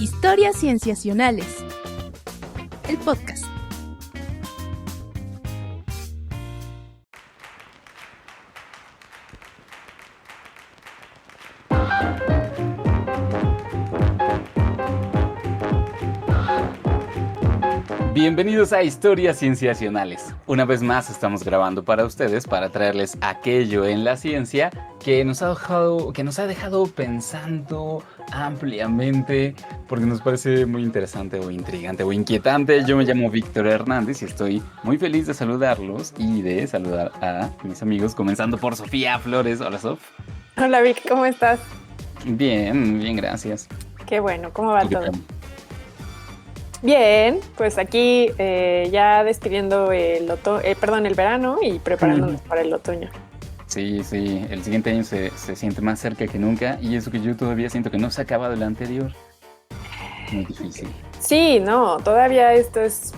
Historias Cienciacionales. El podcast. Bienvenidos a Historias Cienciacionales. Una vez más estamos grabando para ustedes para traerles aquello en la ciencia que nos ha dejado pensando ampliamente porque nos parece muy interesante o intrigante o inquietante. Yo me llamo Víctor Hernández y estoy muy feliz de saludarlos y de saludar a mis amigos, comenzando por Sofía Flores. Hola, Sof. Hola, Vic, ¿cómo estás? Bien, gracias. Qué bueno, ¿cómo va todo? Bien. Bien, pues aquí ya despidiendo el verano y preparándonos para el otoño. Sí, el siguiente año se siente más cerca que nunca y eso que yo todavía siento que no se ha acabado el anterior. Muy difícil. Sí, no, todavía esto es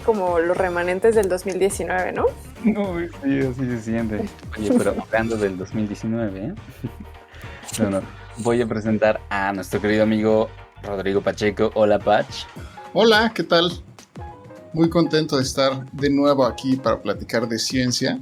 como los remanentes del 2019, ¿no? No, sí, así se siente. Oye, pero hablando del 2019, bueno, voy a presentar a nuestro querido amigo Rodrigo Pacheco. Hola, Pach. Hola, ¿qué tal? Muy contento de estar de nuevo aquí para platicar de ciencia.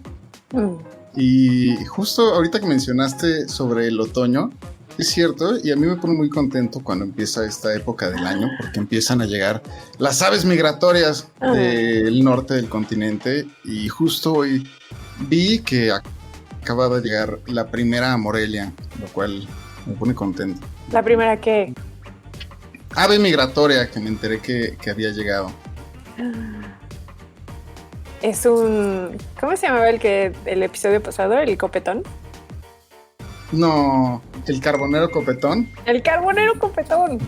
Y justo ahorita que mencionaste sobre el otoño, es cierto, y a mí me pone muy contento cuando empieza esta época del año, porque empiezan a llegar las aves migratorias del norte del continente, y justo hoy vi que acaba de llegar la primera a Morelia, lo cual me pone contento. ¿La primera qué? Ave migratoria, que me enteré que había llegado. Es un... ¿Cómo se llamaba el episodio pasado? ¿El copetón? No, el carbonero copetón. ¡El carbonero copetón!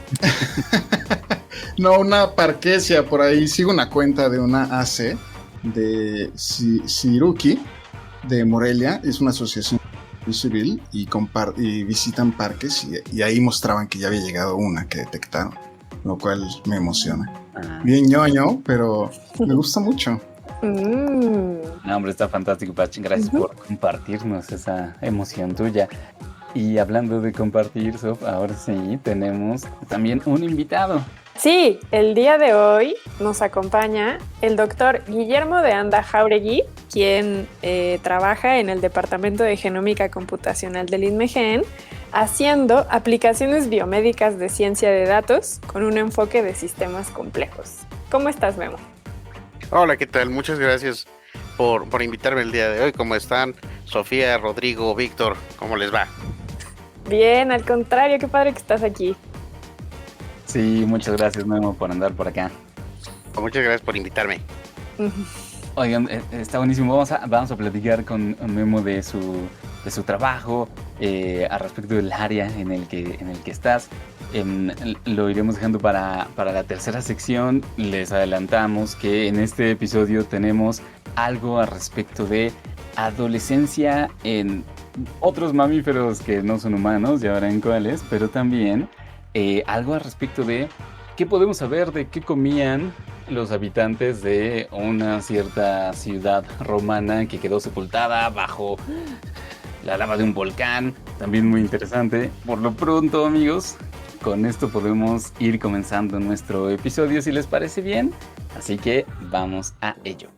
No, una parquesia por ahí. Sigo una cuenta de una AC de Siruki de Morelia. Es una asociación civil y visitan parques y ahí mostraban que ya había llegado una que detectaron, lo cual me emociona. Bien ñoño, pero me gusta mucho. No, hombre, está fantástico, Pach. Gracias por compartirnos esa emoción tuya. Y hablando de compartir, Sof, ahora sí tenemos también un invitado. Sí, el día de hoy nos acompaña el doctor Guillermo de Anda Jáuregui, quien trabaja en el Departamento de Genómica Computacional del INMEGEN, haciendo aplicaciones biomédicas de ciencia de datos con un enfoque de sistemas complejos. ¿Cómo estás, Memo? Hola, ¿qué tal? Muchas gracias por invitarme el día de hoy. ¿Cómo están? Sofía, Rodrigo, Víctor, ¿cómo les va? Bien, al contrario, qué padre que estás aquí. Sí, muchas gracias, Memo, por andar por acá. Muchas gracias por invitarme. Oigan, está buenísimo. Vamos a platicar con Memo de su trabajo, al respecto del área en el que estás. Lo iremos dejando para la tercera sección. Les adelantamos que en este episodio tenemos algo al respecto de adolescencia en otros mamíferos que no son humanos, ya verán cuáles, pero también algo al respecto de qué podemos saber de qué comían los habitantes de una cierta ciudad romana que quedó sepultada bajo la lava de un volcán. También muy interesante. Por lo pronto, amigos, con esto podemos ir comenzando nuestro episodio, si les parece bien. Así que vamos a ello.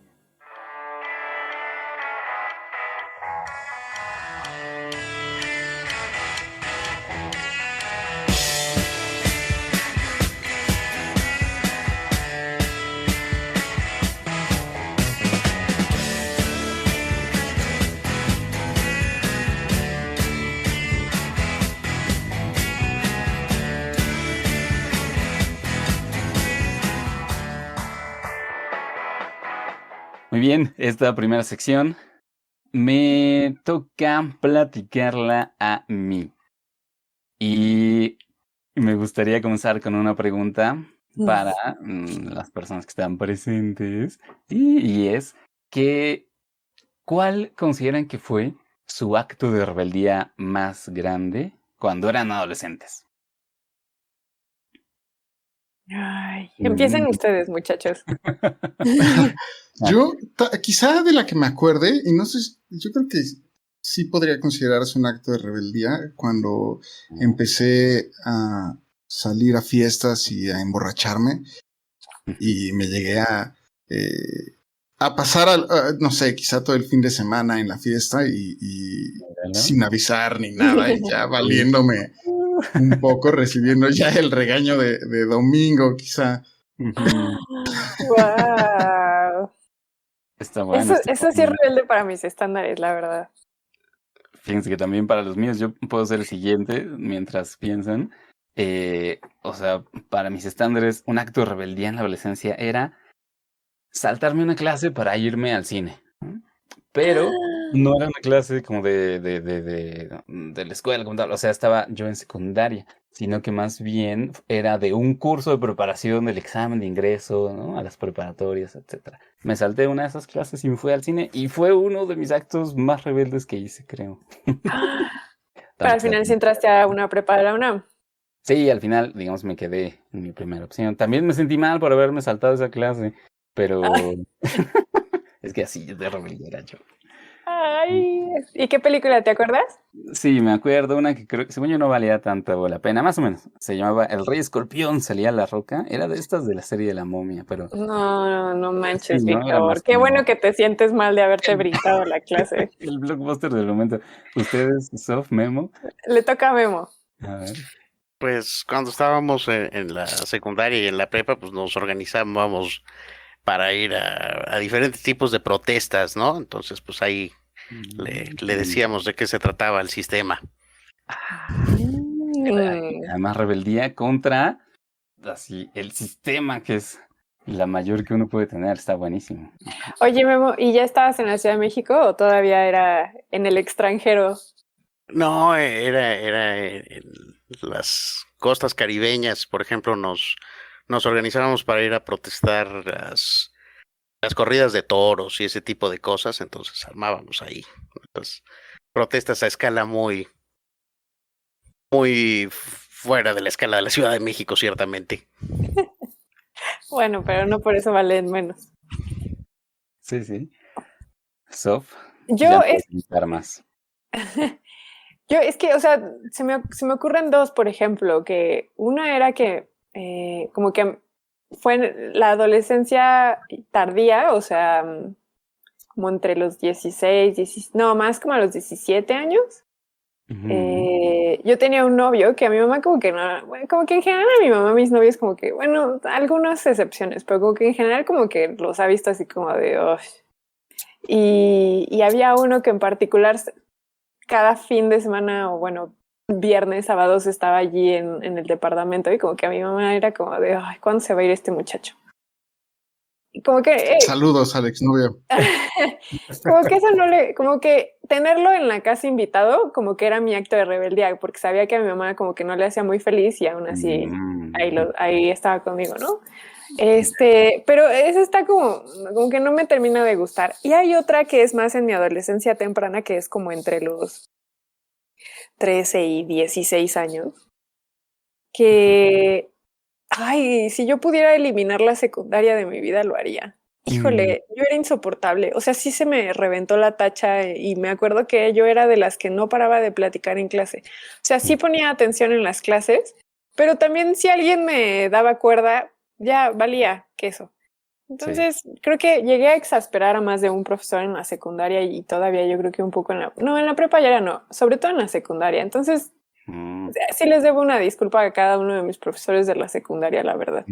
Muy bien, esta primera sección me toca platicarla a mí. Y me gustaría comenzar con una pregunta para las personas que están presentes. Y es que, ¿cuál consideran que fue su acto de rebeldía más grande cuando eran adolescentes? Ay, empiecen ustedes, muchachos. Yo, quizá de la que me acuerde, y no sé, yo creo que sí podría considerarse un acto de rebeldía cuando empecé a salir a fiestas y a emborracharme. Y me llegué a pasar, no sé, quizá todo el fin de semana en la fiesta y sin avisar ni nada, y ya valiéndome un poco, recibiendo ya el regaño de domingo, quizá. Wow. Está bueno. Eso sí es rebelde para mis estándares, la verdad. Fíjense que también para los míos yo puedo ser el siguiente mientras piensan. O sea, para mis estándares, un acto de rebeldía en la adolescencia era saltarme una clase para irme al cine. Pero no era una clase como de la escuela, como tal. O sea, estaba yo en secundaria, sino que más bien era de un curso de preparación del examen de ingreso, ¿no? A las preparatorias, etcétera. Me salté una de esas clases y me fui al cine, y fue uno de mis actos más rebeldes que hice, creo. Pero al final sí entraste a una prepa de la UNAM. Sí, al final, digamos, me quedé en mi primera opción. También me sentí mal por haberme saltado esa clase, pero es que así de rebelde era yo. Ay, ¿y qué película te acuerdas? Sí, me acuerdo, una que creo que según yo no valía tanto la pena, más o menos. Se llamaba El Rey Escorpión, salía La Roca. Era de estas de la serie de La Momia, pero... No manches, Sí, no, era más Víctor. Qué como bueno que te sientes mal de haberte brincado la clase. el blockbuster del momento. ¿Ustedes, Sof, Memo? Le toca a Memo. A ver. Pues cuando estábamos en la secundaria y en la prepa, pues nos organizábamos para ir a diferentes tipos de protestas, ¿no? Entonces, pues ahí le decíamos de qué se trataba el sistema. Además, rebeldía contra así el sistema, que es la mayor que uno puede tener. Está buenísimo. Oye, Memo, ¿y ya estabas en la Ciudad de México o todavía era en el extranjero? No, era en las costas caribeñas, por ejemplo, nos organizábamos para ir a protestar las corridas de toros y ese tipo de cosas, entonces armábamos ahí las protestas a escala muy fuera de la escala de la Ciudad de México, ciertamente. Bueno, pero no por eso valen menos. Sí. Sof, Yo ya es... puedes gritar más. Yo es que, o sea, se me ocurren dos, por ejemplo, que una era que como que fue en la adolescencia tardía, o sea, como entre los 16, no, más como a los 17 años. Yo tenía un novio que a mi mamá como que no, bueno, como que en general a mi mamá, mis novios como que, bueno, algunas excepciones, pero como que en general como que los ha visto así como de, oh. Y había uno que en particular cada fin de semana o bueno, viernes, sábados estaba allí en el departamento y como que a mi mamá era como de, ay, ¿cuándo se va a ir este muchacho? Y como que... Saludos al exnovio. como que eso no le... Como que tenerlo en la casa invitado como que era mi acto de rebeldía porque sabía que a mi mamá como que no le hacía muy feliz y aún así ahí estaba conmigo, ¿no? Pero esa está como que no me termina de gustar. Y hay otra que es más en mi adolescencia temprana, que es como entre los 13 y 16 años. Que, ay, si yo pudiera eliminar la secundaria de mi vida, lo haría. Híjole, yo era insoportable. O sea, sí se me reventó la tacha y me acuerdo que yo era de las que no paraba de platicar en clase. O sea, sí ponía atención en las clases, pero también si alguien me daba cuerda, ya valía queso. Entonces, creo que llegué a exasperar a más de un profesor en la secundaria y todavía yo creo que un poco en la prepa ya no, sobre todo en la secundaria. Entonces, sí les debo una disculpa a cada uno de mis profesores de la secundaria, la verdad.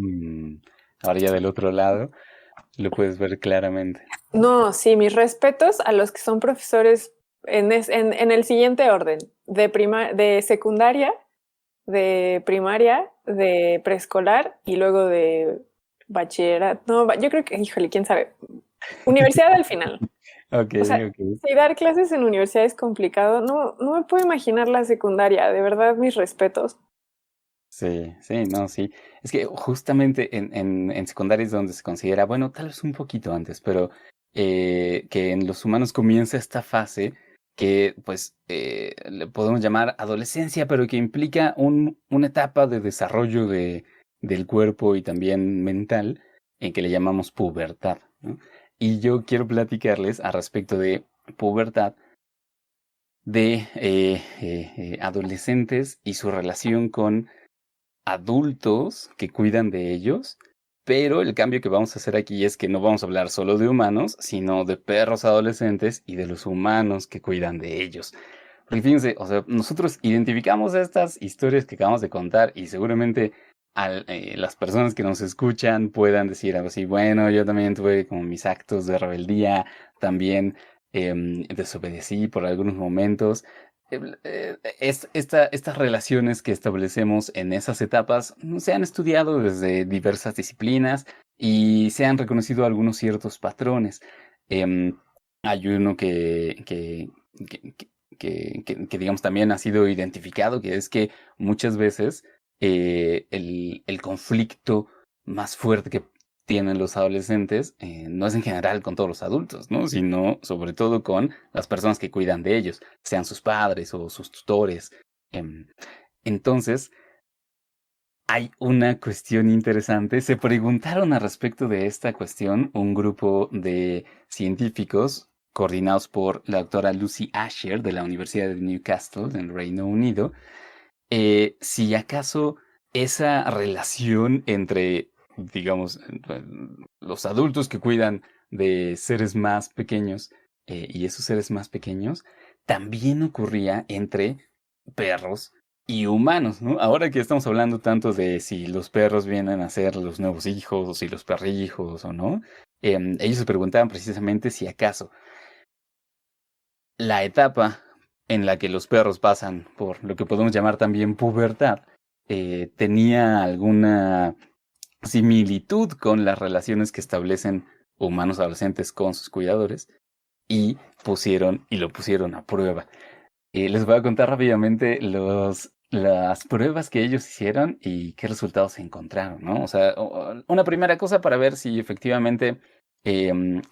Ahora ya del otro lado lo puedes ver claramente. No, sí, mis respetos a los que son profesores en el siguiente orden, de secundaria, de primaria, de preescolar y luego de bachillerato. No, yo creo que, híjole, quién sabe. Universidad al final. Okay. Si dar clases en universidad es complicado, no me puedo imaginar la secundaria. De verdad, mis respetos. Sí. Es que justamente en secundaria es donde se considera, bueno, tal vez un poquito antes, pero que en los humanos comienza esta fase que pues le podemos llamar adolescencia, pero que implica una etapa de desarrollo del cuerpo y también mental, en que le llamamos pubertad, ¿no? Y yo quiero platicarles al respecto de pubertad de adolescentes y su relación con adultos que cuidan de ellos, pero el cambio que vamos a hacer aquí es que no vamos a hablar solo de humanos, sino de perros adolescentes y de los humanos que cuidan de ellos. Porque fíjense, o sea, nosotros identificamos estas historias que acabamos de contar y seguramente las personas que nos escuchan puedan decir algo así, bueno, yo también tuve como mis actos de rebeldía, también desobedecí por algunos momentos. Estas relaciones que establecemos en esas etapas se han estudiado desde diversas disciplinas y se han reconocido algunos ciertos patrones. Hay uno que digamos también ha sido identificado, que es que muchas veces el conflicto más fuerte que tienen los adolescentes no es en general con todos los adultos, ¿no? Sino sobre todo con las personas que cuidan de ellos, sean sus padres o sus tutores. Entonces, hay una cuestión interesante. Se preguntaron al respecto de esta cuestión un grupo de científicos coordinados por la doctora Lucy Asher de la Universidad de Newcastle, en el Reino Unido, si acaso esa relación entre, digamos, los adultos que cuidan de seres más pequeños y esos seres más pequeños, también ocurría entre perros y humanos, ¿no? Ahora que estamos hablando tanto de si los perros vienen a ser los nuevos hijos o si los perrijos o no, ellos se preguntaban precisamente si acaso la etapa en la que los perros pasan por lo que podemos llamar también pubertad, tenía alguna similitud con las relaciones que establecen humanos adolescentes con sus cuidadores y lo pusieron a prueba. Les voy a contar rápidamente las pruebas que ellos hicieron y qué resultados encontraron, ¿no? O sea, una primera cosa para ver si efectivamente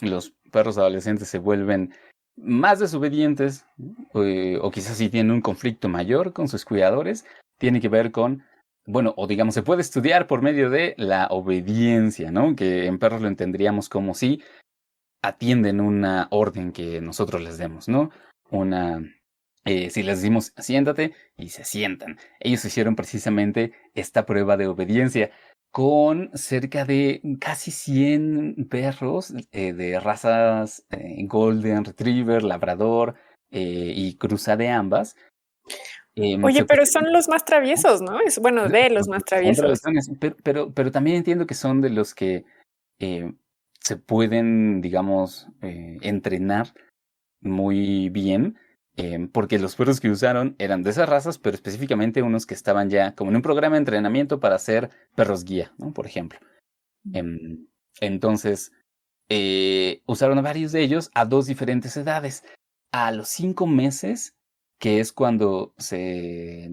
los perros adolescentes se vuelven más desobedientes o quizás si tienen un conflicto mayor con sus cuidadores, tiene que ver con, bueno, o digamos, se puede estudiar por medio de la obediencia, ¿no? Que en perros lo entenderíamos como si atienden una orden que nosotros les demos, ¿no? Si les decimos siéntate y se sientan. Ellos hicieron precisamente esta prueba de obediencia con cerca de casi 100 perros de razas Golden Retriever, Labrador y cruza de ambas. Oye, pero son los más traviesos, ¿no? Es bueno, de los más traviesos. Pero también entiendo que son de los que se pueden, digamos, entrenar muy bien, porque los perros que usaron eran de esas razas, pero específicamente unos que estaban ya como en un programa de entrenamiento para ser perros guía, ¿no? Por ejemplo. Entonces, usaron a varios de ellos a 2 diferentes edades. A los 5 meses, que es cuando se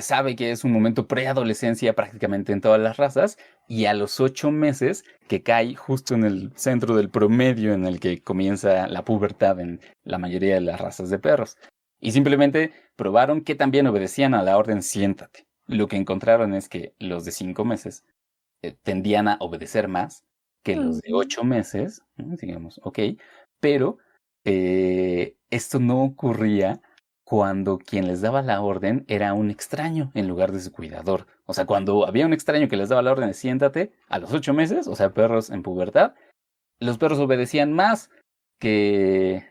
sabe que es un momento preadolescencia prácticamente en todas las razas, y a los 8 meses, que cae justo en el centro del promedio en el que comienza la pubertad en la mayoría de las razas de perros. Y simplemente probaron que también obedecían a la orden siéntate. Lo que encontraron es que los de 5 meses tendían a obedecer más que los de 8 meses, digamos, ok, pero esto no ocurría cuando quien les daba la orden era un extraño en lugar de su cuidador. O sea, cuando había un extraño que les daba la orden de siéntate, a los 8 meses, o sea, perros en pubertad, los perros obedecían más que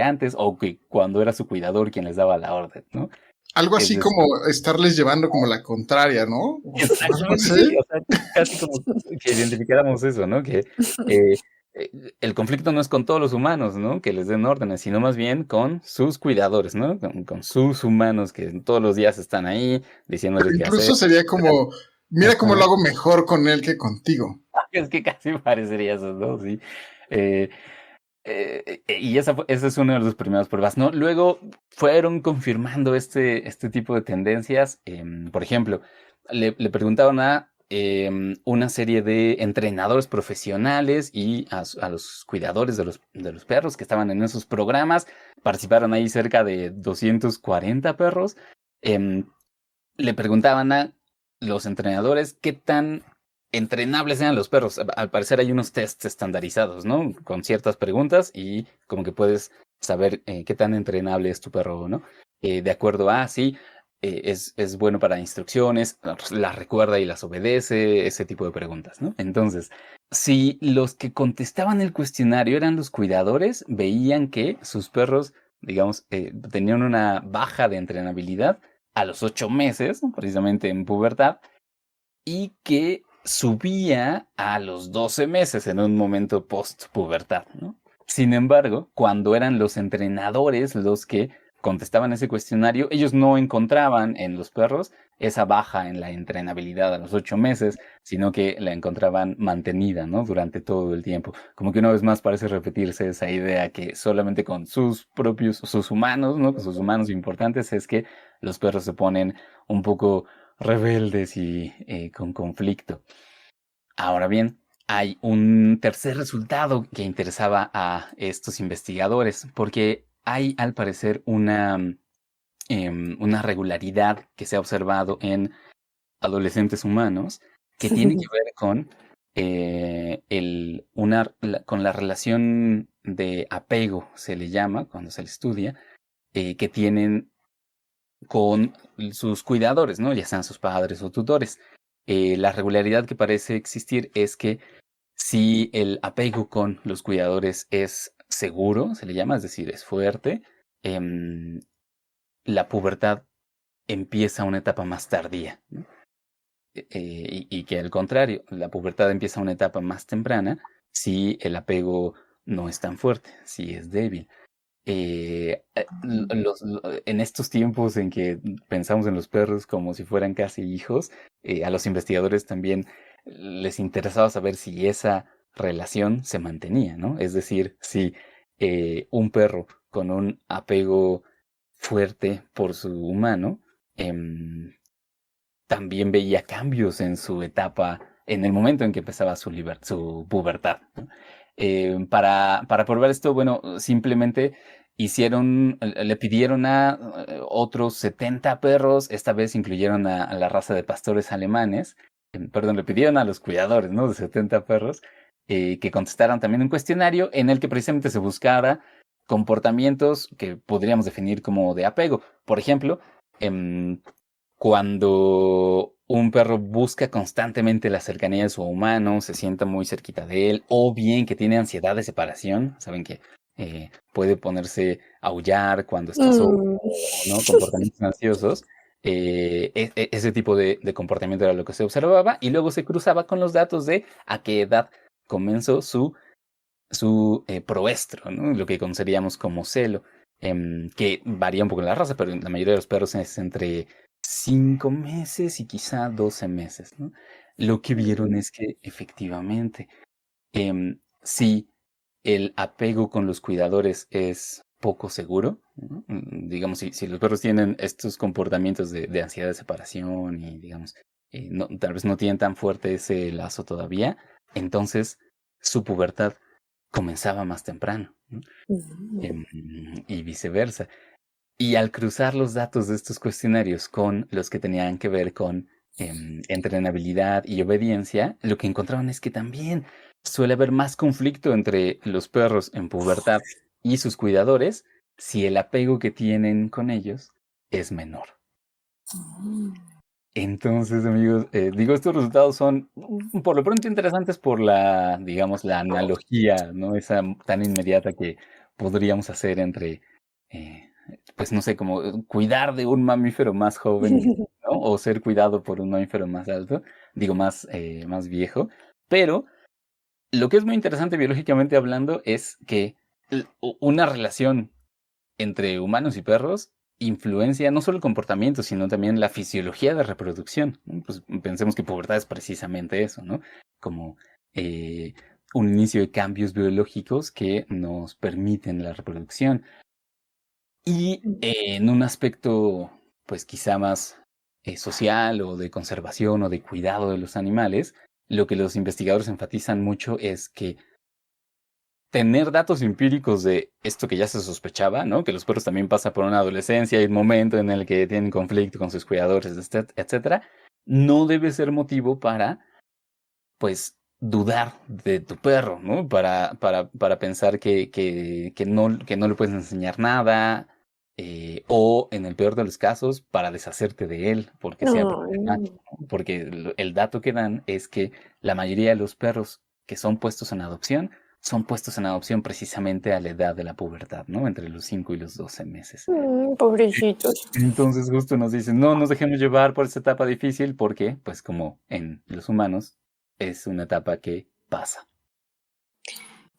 antes o que cuando era su cuidador quien les daba la orden, ¿no? Algo así como estarles llevando como la contraria, ¿no? Exactamente, sí, o sea, casi como que identificáramos eso, ¿no? Que el conflicto no es con todos los humanos, ¿no? Que les den órdenes, sino más bien con sus cuidadores, ¿no? Con sus humanos que todos los días están ahí diciéndoles qué hacer. Incluso sería como, mira cómo lo hago mejor con él que contigo. Es que casi parecería eso, ¿no? Sí. Y esa es una de las primeras pruebas, ¿no? Luego fueron confirmando este tipo de tendencias. Por ejemplo, le preguntaron a una serie de entrenadores profesionales y a los cuidadores de los perros que estaban en esos programas. Participaron ahí cerca de 240 perros. Le preguntaban a los entrenadores qué tan entrenables eran los perros. Al parecer hay unos tests estandarizados, ¿no? Con ciertas preguntas y como que puedes saber qué tan entrenable es tu perro, ¿no? De acuerdo a, sí, es bueno para instrucciones, las recuerda y las obedece, ese tipo de preguntas, ¿no? Entonces, si los que contestaban el cuestionario eran los cuidadores, veían que sus perros, digamos, tenían una baja de entrenabilidad a los 8 meses, ¿no? Precisamente en pubertad, y que subía a los 12 meses en un momento post-pubertad, ¿no? Sin embargo, cuando eran los entrenadores los que contestaban ese cuestionario, ellos no encontraban en los perros esa baja en la entrenabilidad a los 8 meses, sino que la encontraban mantenida, ¿no? Durante todo el tiempo. Como que una vez más parece repetirse esa idea que solamente con sus humanos, ¿no? Con sus humanos importantes es que los perros se ponen un poco rebeldes y con conflicto. Ahora bien, hay un tercer resultado que interesaba a estos investigadores, porque hay al parecer una regularidad que se ha observado en adolescentes humanos que tiene que ver con, con la relación de apego, se le llama cuando se le estudia, que tienen con sus cuidadores, ¿no? Ya sean sus padres o tutores. La regularidad que parece existir es que si el apego con los cuidadores es seguro, se le llama, es decir, es fuerte, la pubertad empieza a una etapa más tardía, ¿no? Y que al contrario, la pubertad empieza a una etapa más temprana si el apego no es tan fuerte, si es débil. En estos tiempos en que pensamos en los perros como si fueran casi hijos, a los investigadores también les interesaba saber si esa relación se mantenía, ¿no? Es decir, si un perro con un apego fuerte por su humano también veía cambios en su etapa, en el momento en que empezaba su pubertad, ¿no? Para probar esto, bueno, simplemente le pidieron a otros 70 perros, esta vez incluyeron a la raza de pastores alemanes, le pidieron a los cuidadores, ¿no? De 70 perros, que contestaran también un cuestionario en el que precisamente se buscara comportamientos que podríamos definir como de apego. Por ejemplo, cuando un perro busca constantemente la cercanía de su humano, se sienta muy cerquita de él, o bien que tiene ansiedad de separación, saben que puede ponerse a aullar cuando está solo, ¿no? Comportamientos ansiosos. Ese tipo de comportamiento era lo que se observaba y luego se cruzaba con los datos de a qué edad comenzó su proestro, ¿no? Lo que conoceríamos como celo, que varía un poco en la raza, pero en la mayoría de los perros es entre 5 meses y quizá 12 meses, ¿no? Lo que vieron es que efectivamente, si el apego con los cuidadores es poco seguro, ¿no? Digamos, si los perros tienen estos comportamientos de ansiedad de separación y, digamos, tal vez no tienen tan fuerte ese lazo todavía, entonces su pubertad comenzaba más temprano, ¿no? Y viceversa. Y al cruzar los datos de estos cuestionarios con los que tenían que ver con entrenabilidad y obediencia, lo que encontraron es que también suele haber más conflicto entre los perros en pubertad y sus cuidadores si el apego que tienen con ellos es menor. Entonces, amigos, estos resultados son por lo pronto interesantes por la, digamos, la analogía, ¿no? Esa tan inmediata que podríamos hacer entre, pues no sé, como cuidar de un mamífero más joven, ¿no? O ser cuidado por un mamífero más alto, más viejo. Pero lo que es muy interesante biológicamente hablando es que una relación entre humanos y perros influencia no solo el comportamiento, sino también la fisiología de reproducción, ¿no? Pues pensemos que pubertad es precisamente eso, ¿no? Como un inicio de cambios biológicos que nos permiten la reproducción. Y en un aspecto, pues quizá más social o de conservación o de cuidado de los animales, lo que los investigadores enfatizan mucho es que tener datos empíricos de esto que ya se sospechaba, ¿no? Que los perros también pasan por una adolescencia y un momento en el que tienen conflicto con sus cuidadores, etcétera, no debe ser motivo para, pues, dudar de tu perro, ¿no? Para pensar que no le puedes enseñar nada, o en el peor de los casos, para deshacerte de él, porque sea No, problemático, ¿no? Porque el dato que dan es que la mayoría de los perros que son puestos en adopción son puestos en adopción precisamente a la edad de la pubertad, ¿no? Entre los 5 y los 12 meses. pobrecitos. Entonces justo nos dicen, no nos dejemos llevar por esta etapa difícil porque, pues como en los humanos, es una etapa que pasa.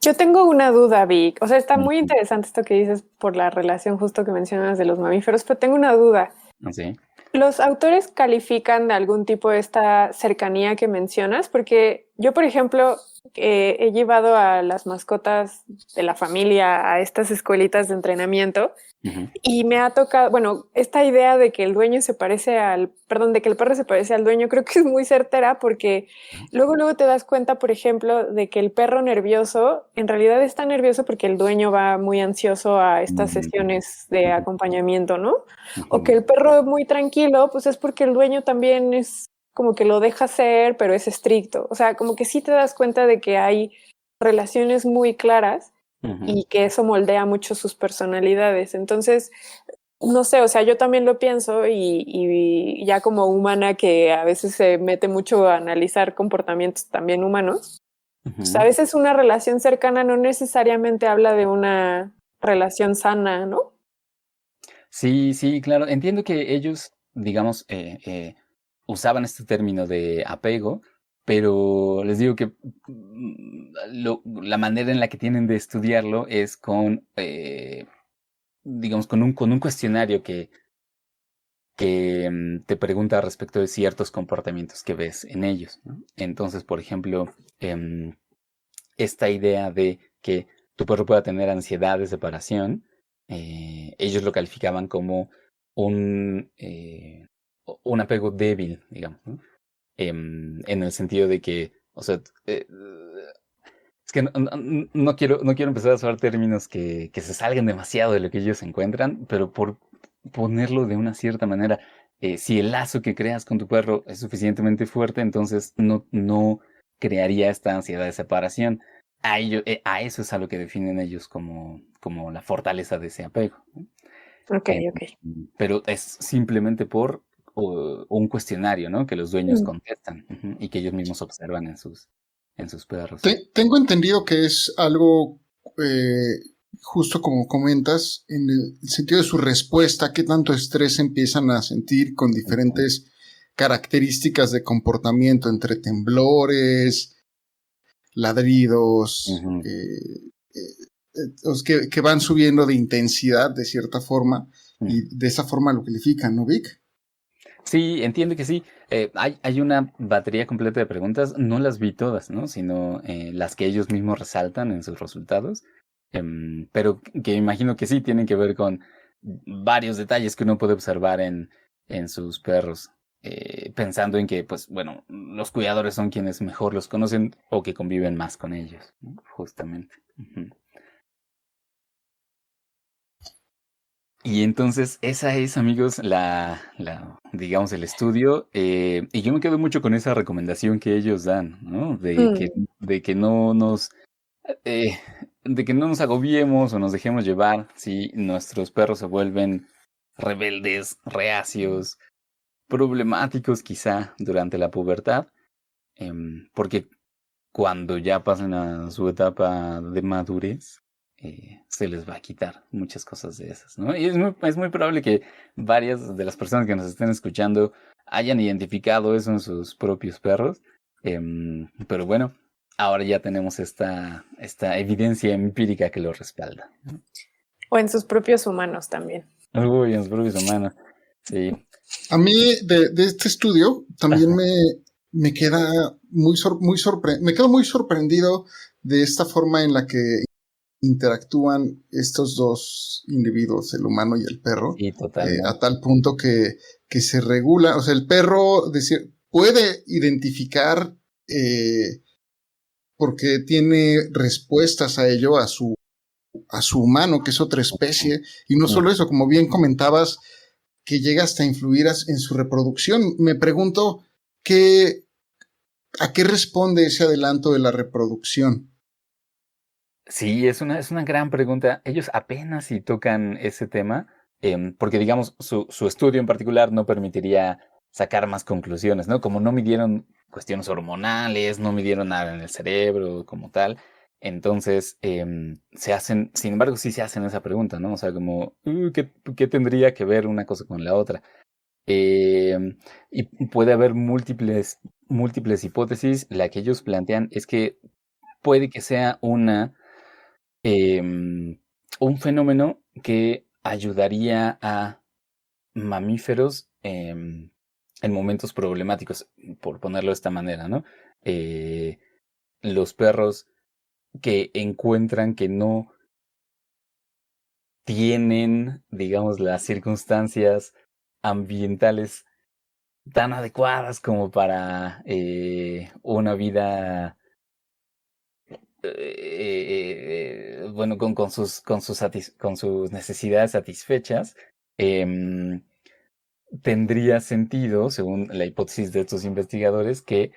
Yo tengo una duda, Vic. O sea, está muy Ujú. interesante esto que dices por la relación justo que mencionas de los mamíferos, pero tengo una duda. ¿Sí? ¿Los autores califican de algún tipo esta cercanía que mencionas? Porque yo, por ejemplo, he llevado a las mascotas de la familia a estas escuelitas de entrenamiento Ujú. y me ha tocado, bueno, esta idea de que el dueño se parece de que el perro se parece al dueño, creo que es muy certera porque luego te das cuenta, por ejemplo, de que el perro nervioso en realidad está nervioso porque el dueño va muy ansioso a estas Ujú. sesiones de acompañamiento, ¿no? O que Ujú. el perro muy tranquilo, pues es porque el dueño también es como que lo deja ser, pero es estricto. O sea, como que sí te das cuenta de que hay relaciones muy claras Ujú. y que eso moldea mucho sus personalidades. Entonces, no sé, o sea, yo también lo pienso y ya como humana que a veces se mete mucho a analizar comportamientos también humanos, pues a Ujú. veces una relación cercana no necesariamente habla de una relación sana, ¿no? Sí, sí, claro. Entiendo que ellos, digamos, usaban este término de apego, pero les digo que la manera en la que tienen de estudiarlo es con, digamos, con un cuestionario que te pregunta respecto de ciertos comportamientos que ves en ellos, ¿no? Entonces, por ejemplo, esta idea de que tu perro pueda tener ansiedad de separación, ellos lo calificaban como un apego débil, digamos, ¿no? En el sentido de que, o sea, es que no quiero empezar a usar términos que se salgan demasiado de lo que ellos encuentran, pero por ponerlo de una cierta manera, si el lazo que creas con tu perro es suficientemente fuerte, entonces no crearía esta ansiedad de separación. A eso es a lo que definen ellos como la fortaleza de ese apego, ¿no? Ok, Eh, ok. pero es simplemente por un cuestionario, ¿no? Que los dueños Mm. contestan, ujú, y que ellos mismos observan en sus perros. Tengo entendido que es algo justo como comentas, en el sentido de su respuesta, qué tanto estrés empiezan a sentir con diferentes características de comportamiento, entre temblores, ladridos, Ujú. que van subiendo de intensidad de cierta forma Mm. y de esa forma lo califican, ¿no, Vic? Sí, entiendo que sí. Hay una batería completa de preguntas, no las vi todas, ¿no? Sino las que ellos mismos resaltan en sus resultados, pero que imagino que sí tienen que ver con varios detalles que uno puede observar en sus perros, pensando en que, pues, bueno, los cuidadores son quienes mejor los conocen o que conviven más con ellos, ¿no? Justamente. Ujú. Y entonces esa es, amigos, digamos, el estudio. Y yo me quedo mucho con esa recomendación que ellos dan, ¿no? Mm. De que no nos, eh, de que no nos agobiemos o nos dejemos llevar si nuestros perros se vuelven rebeldes, reacios, problemáticos quizá durante la pubertad, porque cuando ya pasen a su etapa de madurez, se les va a quitar muchas cosas de esas, ¿no? Y es muy probable que varias de las personas que nos estén escuchando hayan identificado eso en sus propios perros, pero bueno, ahora ya tenemos esta evidencia empírica que lo respalda, ¿no? O en sus propios humanos también. Uy, en los propios humanos, sí. A mí de este estudio también me queda me quedo muy sorprendido de esta forma en la que interactúan estos dos individuos, el humano y el perro, Sí, a totalmente. tal punto que se regula, o sea, el perro puede identificar porque tiene respuestas a ello, a su humano, que es otra especie, y no Mm. solo eso, como bien comentabas, que llega hasta influir en su reproducción. Me pregunto a qué responde ese adelanto de la reproducción. Sí, es una gran pregunta. Ellos apenas si tocan ese tema, porque digamos, su estudio en particular no permitiría sacar más conclusiones, ¿no? Como no midieron cuestiones hormonales, no midieron nada en el cerebro como tal, entonces sin embargo, sí se hacen esa pregunta, ¿no? O sea, como, ¿qué tendría que ver una cosa con la otra? Y puede haber múltiples hipótesis. La que ellos plantean es que puede que sea un fenómeno que ayudaría a mamíferos en momentos problemáticos, por ponerlo de esta manera, ¿no? Los perros que encuentran que no tienen, digamos, las circunstancias ambientales tan adecuadas como para una vida bueno, con sus necesidades satisfechas, tendría sentido, según la hipótesis de estos investigadores, que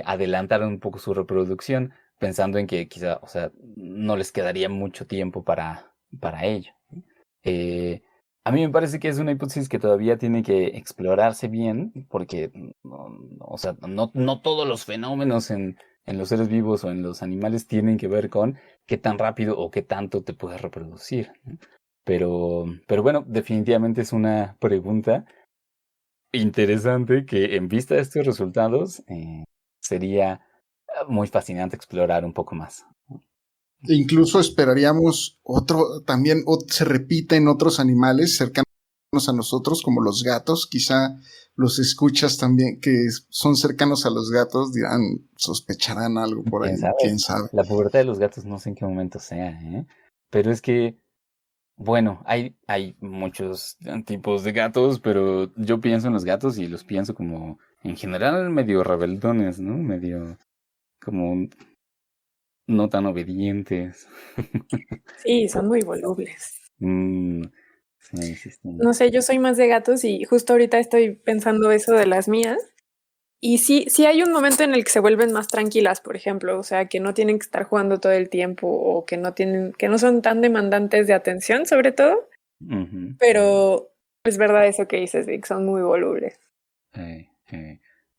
adelantaran un poco su reproducción, pensando en que quizá, o sea, no les quedaría mucho tiempo para ello. A mí me parece que es una hipótesis que todavía tiene que explorarse bien, porque o sea, no todos los fenómenos en los seres vivos o en los animales tienen que ver con qué tan rápido o qué tanto te puedes reproducir, ¿no? Pero bueno, definitivamente es una pregunta interesante que en vista de estos resultados sería muy fascinante explorar un poco más. Incluso esperaríamos se repita en otros animales cercanos a nosotros, como los gatos. Quizá los escuchas también que son cercanos a los gatos sospecharán algo por ahí. ¿Quién sabe? La pubertad de los gatos no sé en qué momento sea, ¿eh? Pero es que, bueno, hay muchos tipos de gatos, pero yo pienso en los gatos y los pienso como, en general, medio rebeldones, ¿no? Medio como no tan obedientes. Sí, son muy volubles. Sí. No sé, yo soy más de gatos y justo ahorita estoy pensando eso de las mías. Y sí hay un momento en el que se vuelven más tranquilas, por ejemplo, o sea, que no tienen que estar jugando todo el tiempo o que no son tan demandantes de atención, sobre todo. Uh-huh. Pero es verdad eso que dices, Vic, son muy volubles.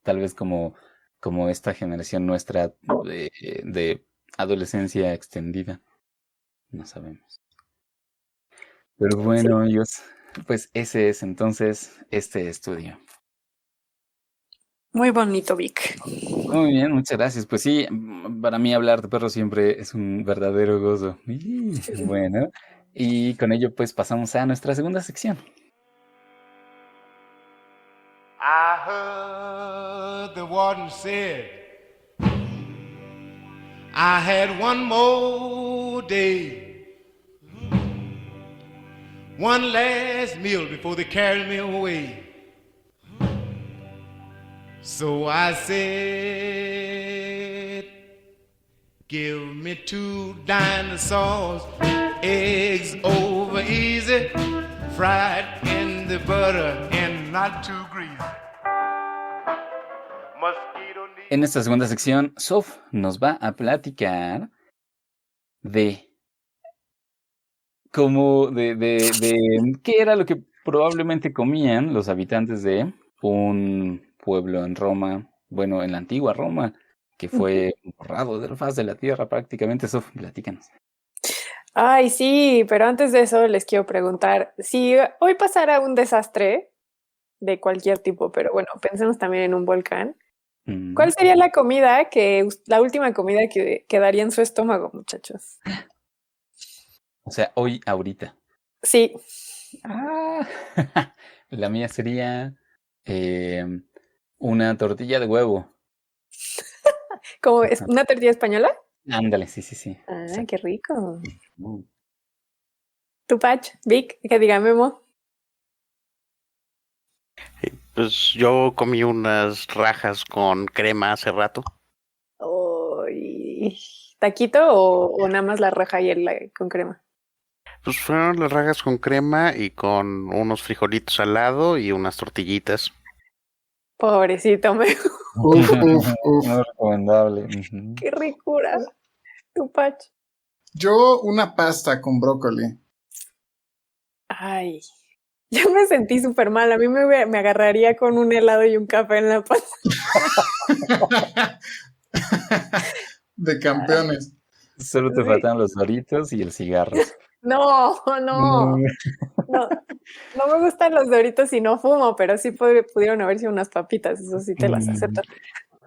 Tal vez como esta generación nuestra de adolescencia extendida. No sabemos. Pero bueno, amigos, pues ese es entonces este estudio. Muy bonito, Vic. Muy bien, muchas gracias. Pues sí, para mí hablar de perros siempre es un verdadero gozo. Bueno, y con ello pues pasamos a nuestra segunda sección. I heard the warden said I had one more day, one last meal before they carried me away. So I said, give me 2 dinosaurs, eggs over easy, fried in the butter and not too greasy. En esta segunda sección, Sof nos va a platicar de qué era lo que probablemente comían los habitantes de un pueblo en Roma, bueno, en la antigua Roma, que fue borrado de la faz de la tierra prácticamente. Sof, platícanos. Ay, sí, pero antes de eso les quiero preguntar, si hoy pasara un desastre de cualquier tipo, pero bueno, pensemos también en un volcán, ¿cuál sería la última comida que quedaría en su estómago, muchachos? O sea, hoy, ahorita. Sí. La mía sería una tortilla de huevo. ¿Cómo es? ¿Una tortilla española? Ándale, sí. Ah, exacto. qué rico. ¿Tu Pach, Vic, que diga Memo? Pues yo comí unas rajas con crema hace rato. ¿Taquito o nada más la raja y con crema? Pues fueron las rajas con crema y con unos frijolitos al lado y unas tortillitas. Pobrecito, Memo. Uf. Muy recomendable. Qué ricura. Tu Pach. Yo una pasta con brócoli. Ay, yo me sentí súper mal. A mí me agarraría con un helado y un café en la panza. De campeones. Solo te Sí. faltan los Doritos y el cigarro. No. No me gustan los Doritos y no fumo, pero sí pudieron haber sido unas papitas, eso sí te las acepto.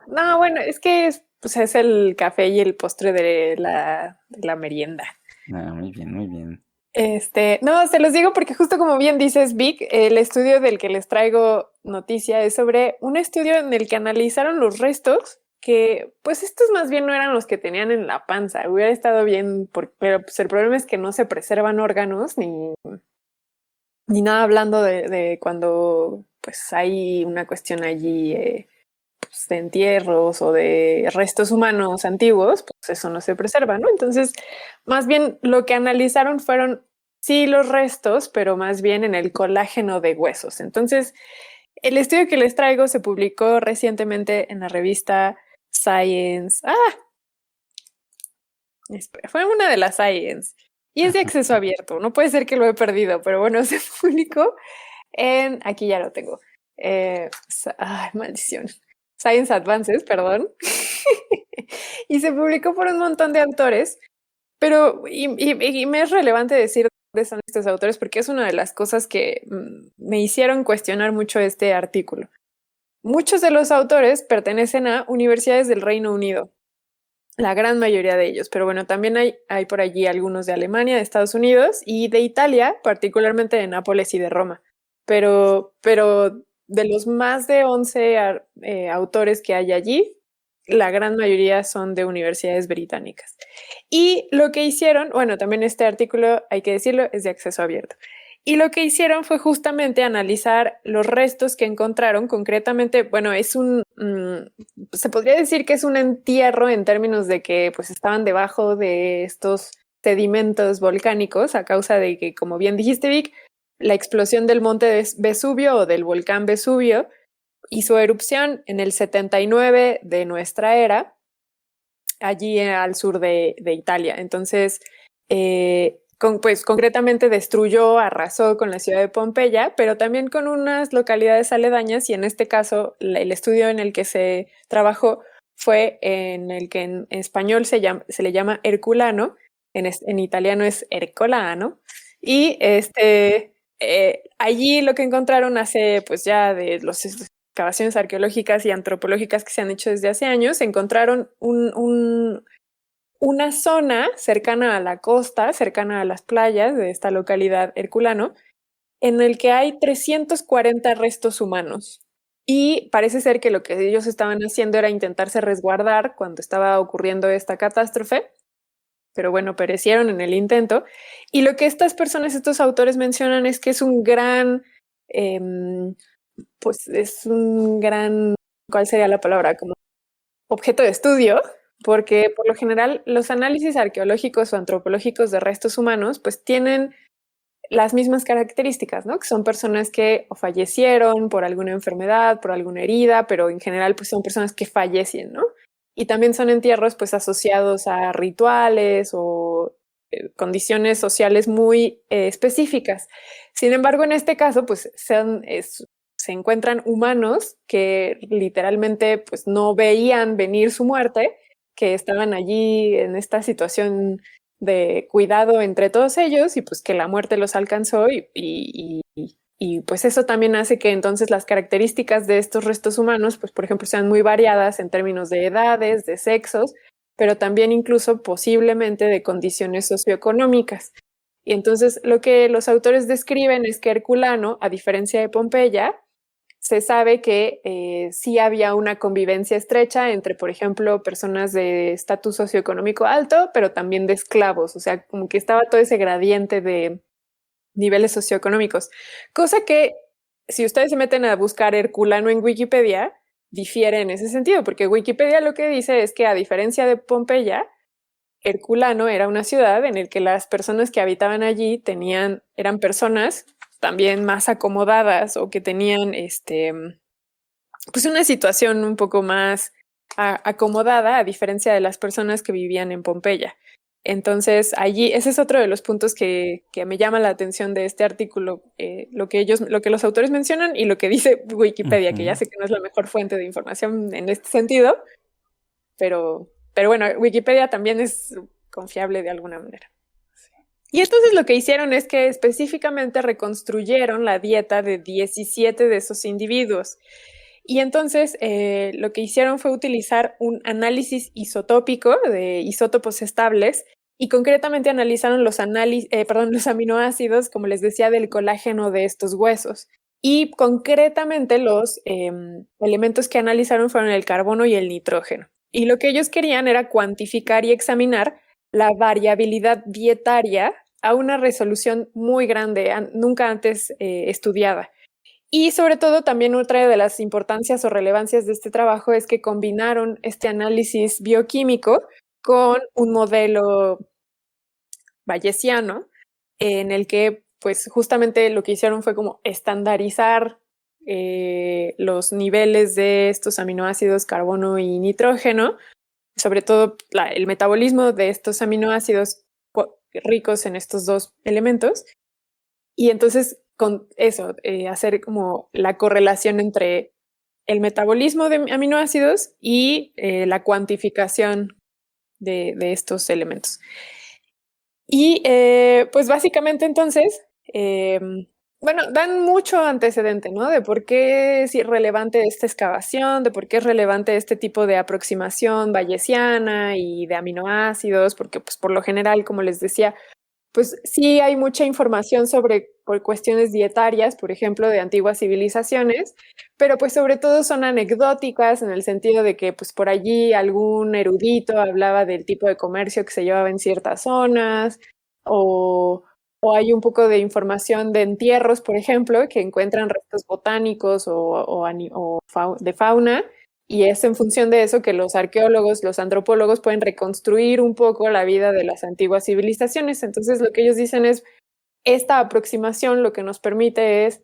No, bueno, es que pues es el café y el postre de la merienda. Ah, muy bien, muy bien. No, se los digo porque justo como bien dices, Vic, el estudio del que les traigo noticia es sobre un estudio en el que analizaron los restos que, pues estos más bien no eran los que tenían en la panza. Hubiera estado bien, pero pues el problema es que no se preservan órganos ni nada hablando de cuando pues hay una cuestión allí pues, de entierros o de restos humanos antiguos, pues eso no se preserva, ¿no? Entonces, más bien lo que analizaron fueron sí los restos, pero más bien en el colágeno de huesos. Entonces, el estudio que les traigo se publicó recientemente en la revista Science. Fue una de las Science. Y es de acceso abierto. No puede ser que lo he perdido, pero bueno, se publicó aquí ya lo tengo. Maldición. Science Advances, perdón. Y se publicó por un montón de autores, pero y me es relevante decir dónde son estos autores porque es una de las cosas que me hicieron cuestionar mucho este artículo. Muchos de los autores pertenecen a universidades del Reino Unido, la gran mayoría de ellos, pero bueno, también hay por allí algunos de Alemania, de Estados Unidos y de Italia, particularmente de Nápoles y de Roma. Pero de los más de 11 autores que hay allí, la gran mayoría son de universidades británicas. Y lo que hicieron, bueno, también este artículo, hay que decirlo, es de acceso abierto. Y lo que hicieron fue justamente analizar los restos que encontraron, concretamente, bueno, se podría decir que es un entierro en términos de que pues estaban debajo de estos sedimentos volcánicos a causa de que, como bien dijiste, Vic, la explosión del monte Vesubio o del volcán Vesubio hizo erupción en el 79 de nuestra era, allí al sur de Italia. Entonces, pues concretamente destruyó, arrasó con la ciudad de Pompeya, pero también con unas localidades aledañas y en este caso el estudio en el que se trabajó fue en el que en español se le llama Herculano, en italiano es Ercolano y allí lo que encontraron hace pues ya de las excavaciones arqueológicas y antropológicas que se han hecho desde hace años, encontraron una zona cercana a la costa, cercana a las playas de esta localidad Herculano, en el que hay 340 restos humanos. Y parece ser que lo que ellos estaban haciendo era intentarse resguardar cuando estaba ocurriendo esta catástrofe, pero bueno, perecieron en el intento. Y lo que estas personas, estos autores mencionan es que es un gran, ¿cuál sería la palabra? Como objeto de estudio, porque por lo general los análisis arqueológicos o antropológicos de restos humanos pues tienen las mismas características, ¿no? Que son personas que o fallecieron por alguna enfermedad, por alguna herida, pero en general pues son personas que fallecen, ¿no? Y también son entierros pues asociados a rituales o condiciones sociales muy específicas. Sin embargo, en este caso pues se encuentran humanos que literalmente pues no veían venir su muerte, que estaban allí en esta situación de cuidado entre todos ellos y pues que la muerte los alcanzó y pues eso también hace que entonces las características de estos restos humanos pues por ejemplo sean muy variadas en términos de edades, de sexos, pero también incluso posiblemente de condiciones socioeconómicas. Y entonces lo que los autores describen es que Herculano, a diferencia de Pompeya, se sabe que sí había una convivencia estrecha entre, por ejemplo, personas de estatus socioeconómico alto, pero también de esclavos, o sea, como que estaba todo ese gradiente de niveles socioeconómicos, cosa que si ustedes se meten a buscar Herculano en Wikipedia, difiere en ese sentido, porque Wikipedia lo que dice es que a diferencia de Pompeya, Herculano era una ciudad en la que las personas que habitaban allí eran personas también más acomodadas o que tenían pues una situación un poco más acomodada a diferencia de las personas que vivían en Pompeya. Entonces, allí, ese es otro de los puntos que me llama la atención de este artículo, lo que los autores mencionan y lo que dice Wikipedia, que ya sé que no es la mejor fuente de información en este sentido, pero bueno, Wikipedia también es confiable de alguna manera. Y entonces lo que hicieron es que específicamente reconstruyeron la dieta de 17 de esos individuos. Y entonces lo que hicieron fue utilizar un análisis isotópico de isótopos estables y concretamente analizaron los aminoácidos, como les decía, del colágeno de estos huesos. Y concretamente los elementos que analizaron fueron el carbono y el nitrógeno. Y lo que ellos querían era cuantificar y examinar la variabilidad dietaria a una resolución muy grande, nunca antes estudiada. Y sobre todo también otra de las importancias o relevancias de este trabajo es que combinaron este análisis bioquímico con un modelo bayesiano en el que pues justamente lo que hicieron fue como estandarizar los niveles de estos aminoácidos carbono y nitrógeno, sobre todo el metabolismo de estos aminoácidos ricos en estos dos elementos. Y entonces con eso, hacer como la correlación entre el metabolismo de aminoácidos y la cuantificación de estos elementos. Y pues básicamente entonces, bueno, dan mucho antecedente, ¿no? De por qué es relevante esta excavación, de por qué es relevante este tipo de aproximación bayesiana y de aminoácidos, porque pues por lo general, como les decía, pues sí hay mucha información por cuestiones dietarias, por ejemplo, de antiguas civilizaciones, pero pues sobre todo son anecdóticas en el sentido de que pues por allí algún erudito hablaba del tipo de comercio que se llevaba en ciertas zonas, o hay un poco de información de entierros, por ejemplo, que encuentran restos botánicos de fauna, y es en función de eso que los arqueólogos, los antropólogos pueden reconstruir un poco la vida de las antiguas civilizaciones. Entonces lo que ellos dicen es, esta aproximación lo que nos permite es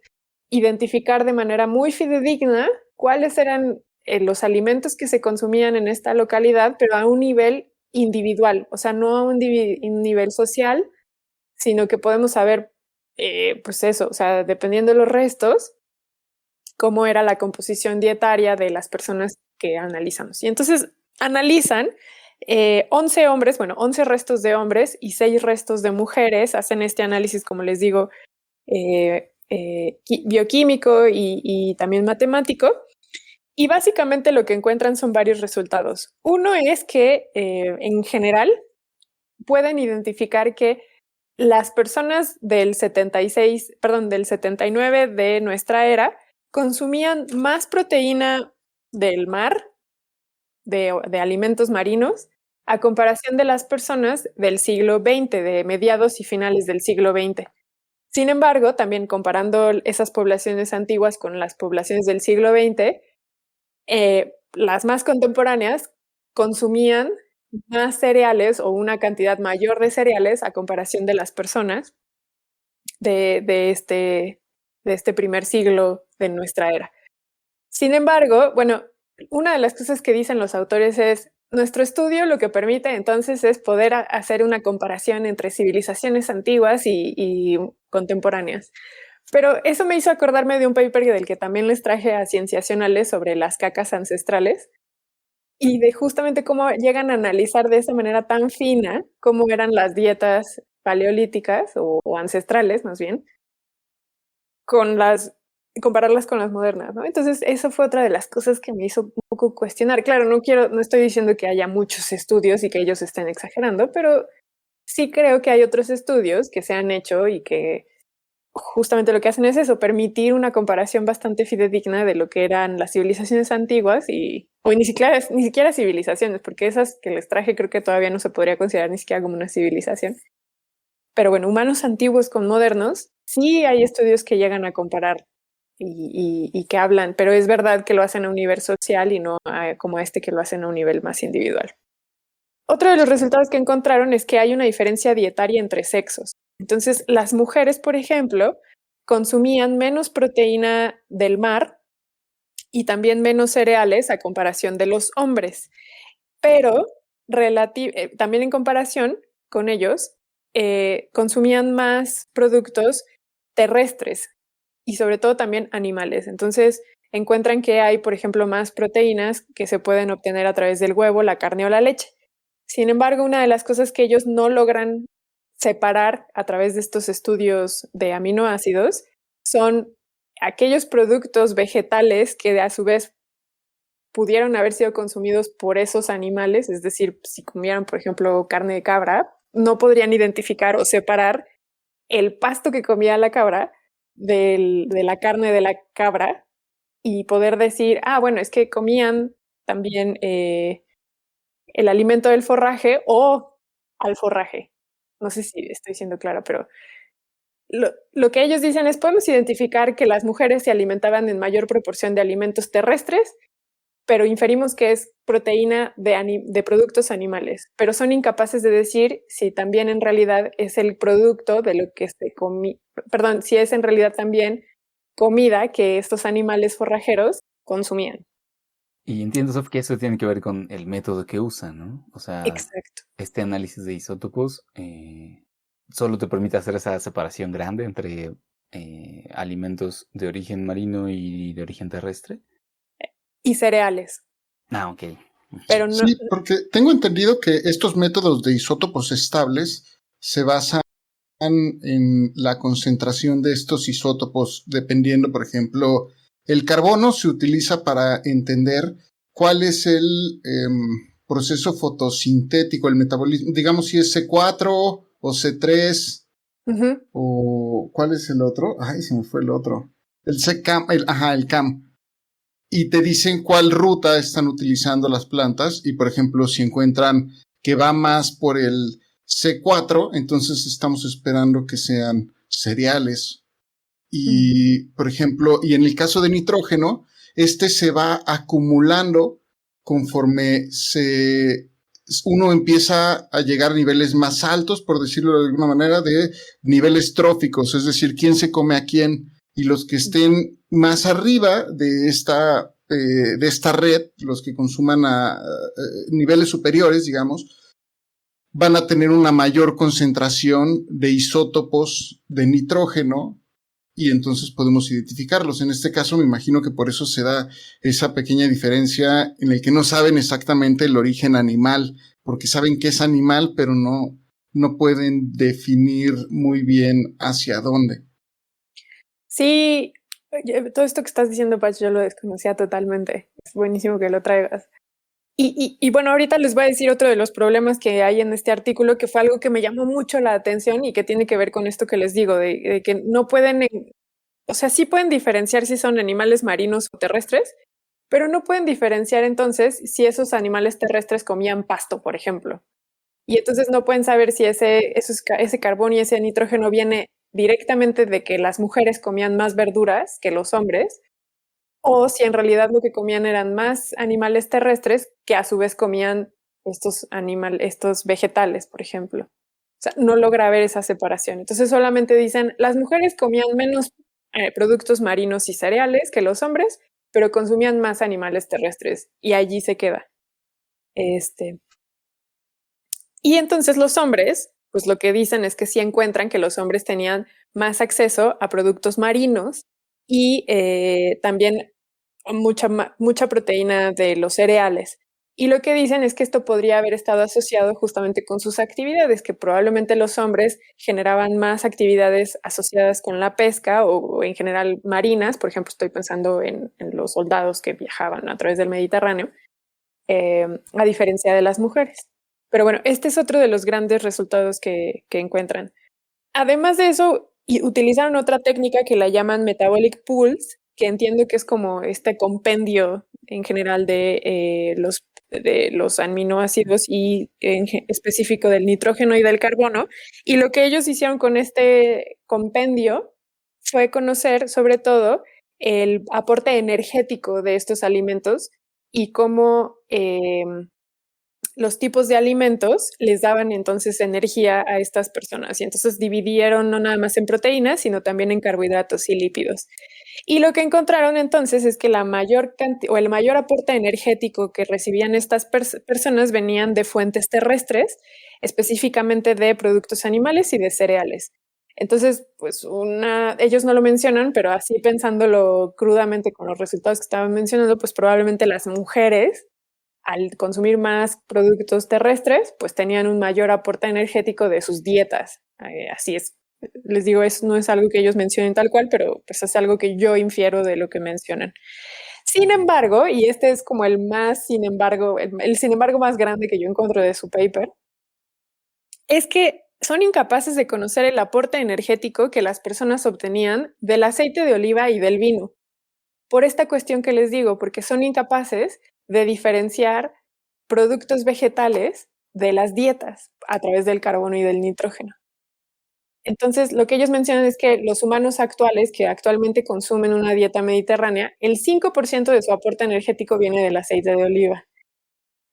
identificar de manera muy fidedigna cuáles eran los alimentos que se consumían en esta localidad, pero a un nivel individual, o sea, no a un nivel social, sino que podemos saber, pues eso, o sea, dependiendo de los restos, cómo era la composición dietaria de las personas que analizamos. Y entonces analizan 11 hombres, bueno, 11 restos de hombres y 6 restos de mujeres, hacen este análisis, como les digo, bioquímico y también matemático. Y básicamente lo que encuentran son varios resultados. Uno es que en general pueden identificar que las personas del 79 de nuestra era consumían más proteína del mar, de alimentos marinos, a comparación de las personas del siglo XX, de mediados y finales del siglo XX. Sin embargo, también comparando esas poblaciones antiguas con las poblaciones del siglo XX, las más contemporáneas consumían más cereales o una cantidad mayor de cereales a comparación de las personas de este primer siglo de nuestra era. Sin embargo, bueno, una de las cosas que dicen los autores es, nuestro estudio lo que permite entonces es poder hacer una comparación entre civilizaciones antiguas y contemporáneas. Pero eso me hizo acordarme de un paper del que también les traje a Cienciacionales sobre las cacas ancestrales y de justamente cómo llegan a analizar de esa manera tan fina cómo eran las dietas paleolíticas o ancestrales más bien, compararlas con las modernas, ¿no? Entonces, eso fue otra de las cosas que me hizo un poco cuestionar. Claro, no estoy diciendo que haya muchos estudios y que ellos estén exagerando, pero sí creo que hay otros estudios que se han hecho y que justamente lo que hacen es eso, permitir una comparación bastante fidedigna de lo que eran las civilizaciones antiguas o ni siquiera civilizaciones, porque esas que les traje creo que todavía no se podría considerar ni siquiera como una civilización. Pero bueno, humanos antiguos con modernos, sí hay estudios que llegan a comparar y que hablan, pero es verdad que lo hacen a un nivel social y no como este que lo hacen a un nivel más individual. Otro de los resultados que encontraron es que hay una diferencia dietaria entre sexos. Entonces, las mujeres, por ejemplo, consumían menos proteína del mar y también menos cereales a comparación de los hombres, pero también en comparación con ellos, consumían más productos terrestres y sobre todo también animales. Entonces encuentran que hay, por ejemplo, más proteínas que se pueden obtener a través del huevo, la carne o la leche. Sin embargo, una de las cosas que ellos no logran separar a través de estos estudios de aminoácidos son aquellos productos vegetales que a su vez pudieron haber sido consumidos por esos animales, es decir, si comieran, por ejemplo, carne de cabra, no podrían identificar o separar el pasto que comía la cabra de la carne de la cabra y poder decir, bueno, es que comían también el alimento del forraje o al forraje. No sé si estoy siendo clara, pero lo que ellos dicen es, podemos identificar que las mujeres se alimentaban en mayor proporción de alimentos terrestres, pero inferimos que es proteína de productos animales, pero son incapaces de decir si también en realidad es el producto de lo que se comía, perdón, si es en realidad también comida que estos animales forrajeros consumían. Y entiendo, Sof, que eso tiene que ver con el método que usan, ¿no? O sea, exacto. Este análisis de isótopos solo te permite hacer esa separación grande entre alimentos de origen marino y de origen terrestre. Y cereales. Ok. Pero no. Sí, porque tengo entendido que estos métodos de isótopos estables se basan en la concentración de estos isótopos, dependiendo, por ejemplo, el carbono se utiliza para entender cuál es el proceso fotosintético, el metabolismo, digamos si es C4 o C3, o ¿cuál es el otro? Ay, se me fue el otro. El CAM, el CAM. Y te dicen cuál ruta están utilizando las plantas y, por ejemplo, si encuentran que va más por el C4, entonces estamos esperando que sean cereales. Y, por ejemplo, y en el caso de nitrógeno, se va acumulando conforme uno empieza a llegar a niveles más altos, por decirlo de alguna manera, de niveles tróficos, es decir, quién se come a quién. Y los que estén más arriba de esta red, los que consuman a niveles superiores, digamos, van a tener una mayor concentración de isótopos de nitrógeno y entonces podemos identificarlos. En este caso me imagino que por eso se da esa pequeña diferencia en el que no saben exactamente el origen animal, porque saben que es animal, pero no pueden definir muy bien hacia dónde. Sí, todo esto que estás diciendo, Pach, yo lo desconocía totalmente. Es buenísimo que lo traigas. Y bueno, ahorita les voy a decir otro de los problemas que hay en este artículo, que fue algo que me llamó mucho la atención y que tiene que ver con esto que les digo, de que no pueden, o sea, sí pueden diferenciar si son animales marinos o terrestres, pero no pueden diferenciar entonces si esos animales terrestres comían pasto, por ejemplo. Y entonces no pueden saber si ese carbón y ese nitrógeno viene directamente de que las mujeres comían más verduras que los hombres, o si en realidad lo que comían eran más animales terrestres que a su vez comían estos vegetales, por ejemplo. O sea, no logra haber esa separación. Entonces solamente dicen, las mujeres comían menos productos marinos y cereales que los hombres, pero consumían más animales terrestres y allí se queda. Y entonces los hombres, pues lo que dicen es que sí encuentran que los hombres tenían más acceso a productos marinos y también mucha proteína de los cereales. Y lo que dicen es que esto podría haber estado asociado justamente con sus actividades, que probablemente los hombres generaban más actividades asociadas con la pesca o en general marinas. Por ejemplo, estoy pensando en los soldados que viajaban a través del Mediterráneo, a diferencia de las mujeres. Pero bueno, este es otro de los grandes resultados que encuentran. Además de eso, utilizaron otra técnica que la llaman metabolic pools, que entiendo que es como este compendio en general de los aminoácidos y en específico del nitrógeno y del carbono. Y lo que ellos hicieron con este compendio fue conocer sobre todo el aporte energético de estos alimentos y cómo los tipos de alimentos les daban entonces energía a estas personas. Y entonces dividieron no nada más en proteínas, sino también en carbohidratos y lípidos. Y lo que encontraron entonces es que el mayor aporte energético que recibían estas personas venían de fuentes terrestres, específicamente de productos animales y de cereales. Entonces, pues ellos no lo mencionan, pero así pensándolo crudamente con los resultados que estaban mencionando, pues probablemente las mujeres, al consumir más productos terrestres, pues tenían un mayor aporte energético de sus dietas. Así es. Les digo, eso no es algo que ellos mencionen tal cual, pero pues es algo que yo infiero de lo que mencionan. Sin embargo, y este es como el sin embargo más grande que yo encuentro de su paper, es que son incapaces de conocer el aporte energético que las personas obtenían del aceite de oliva y del vino. Por esta cuestión que les digo, porque son incapaces de diferenciar productos vegetales de las dietas a través del carbono y del nitrógeno. Entonces, lo que ellos mencionan es que los humanos actuales, que actualmente consumen una dieta mediterránea, el 5% de su aporte energético viene del aceite de oliva.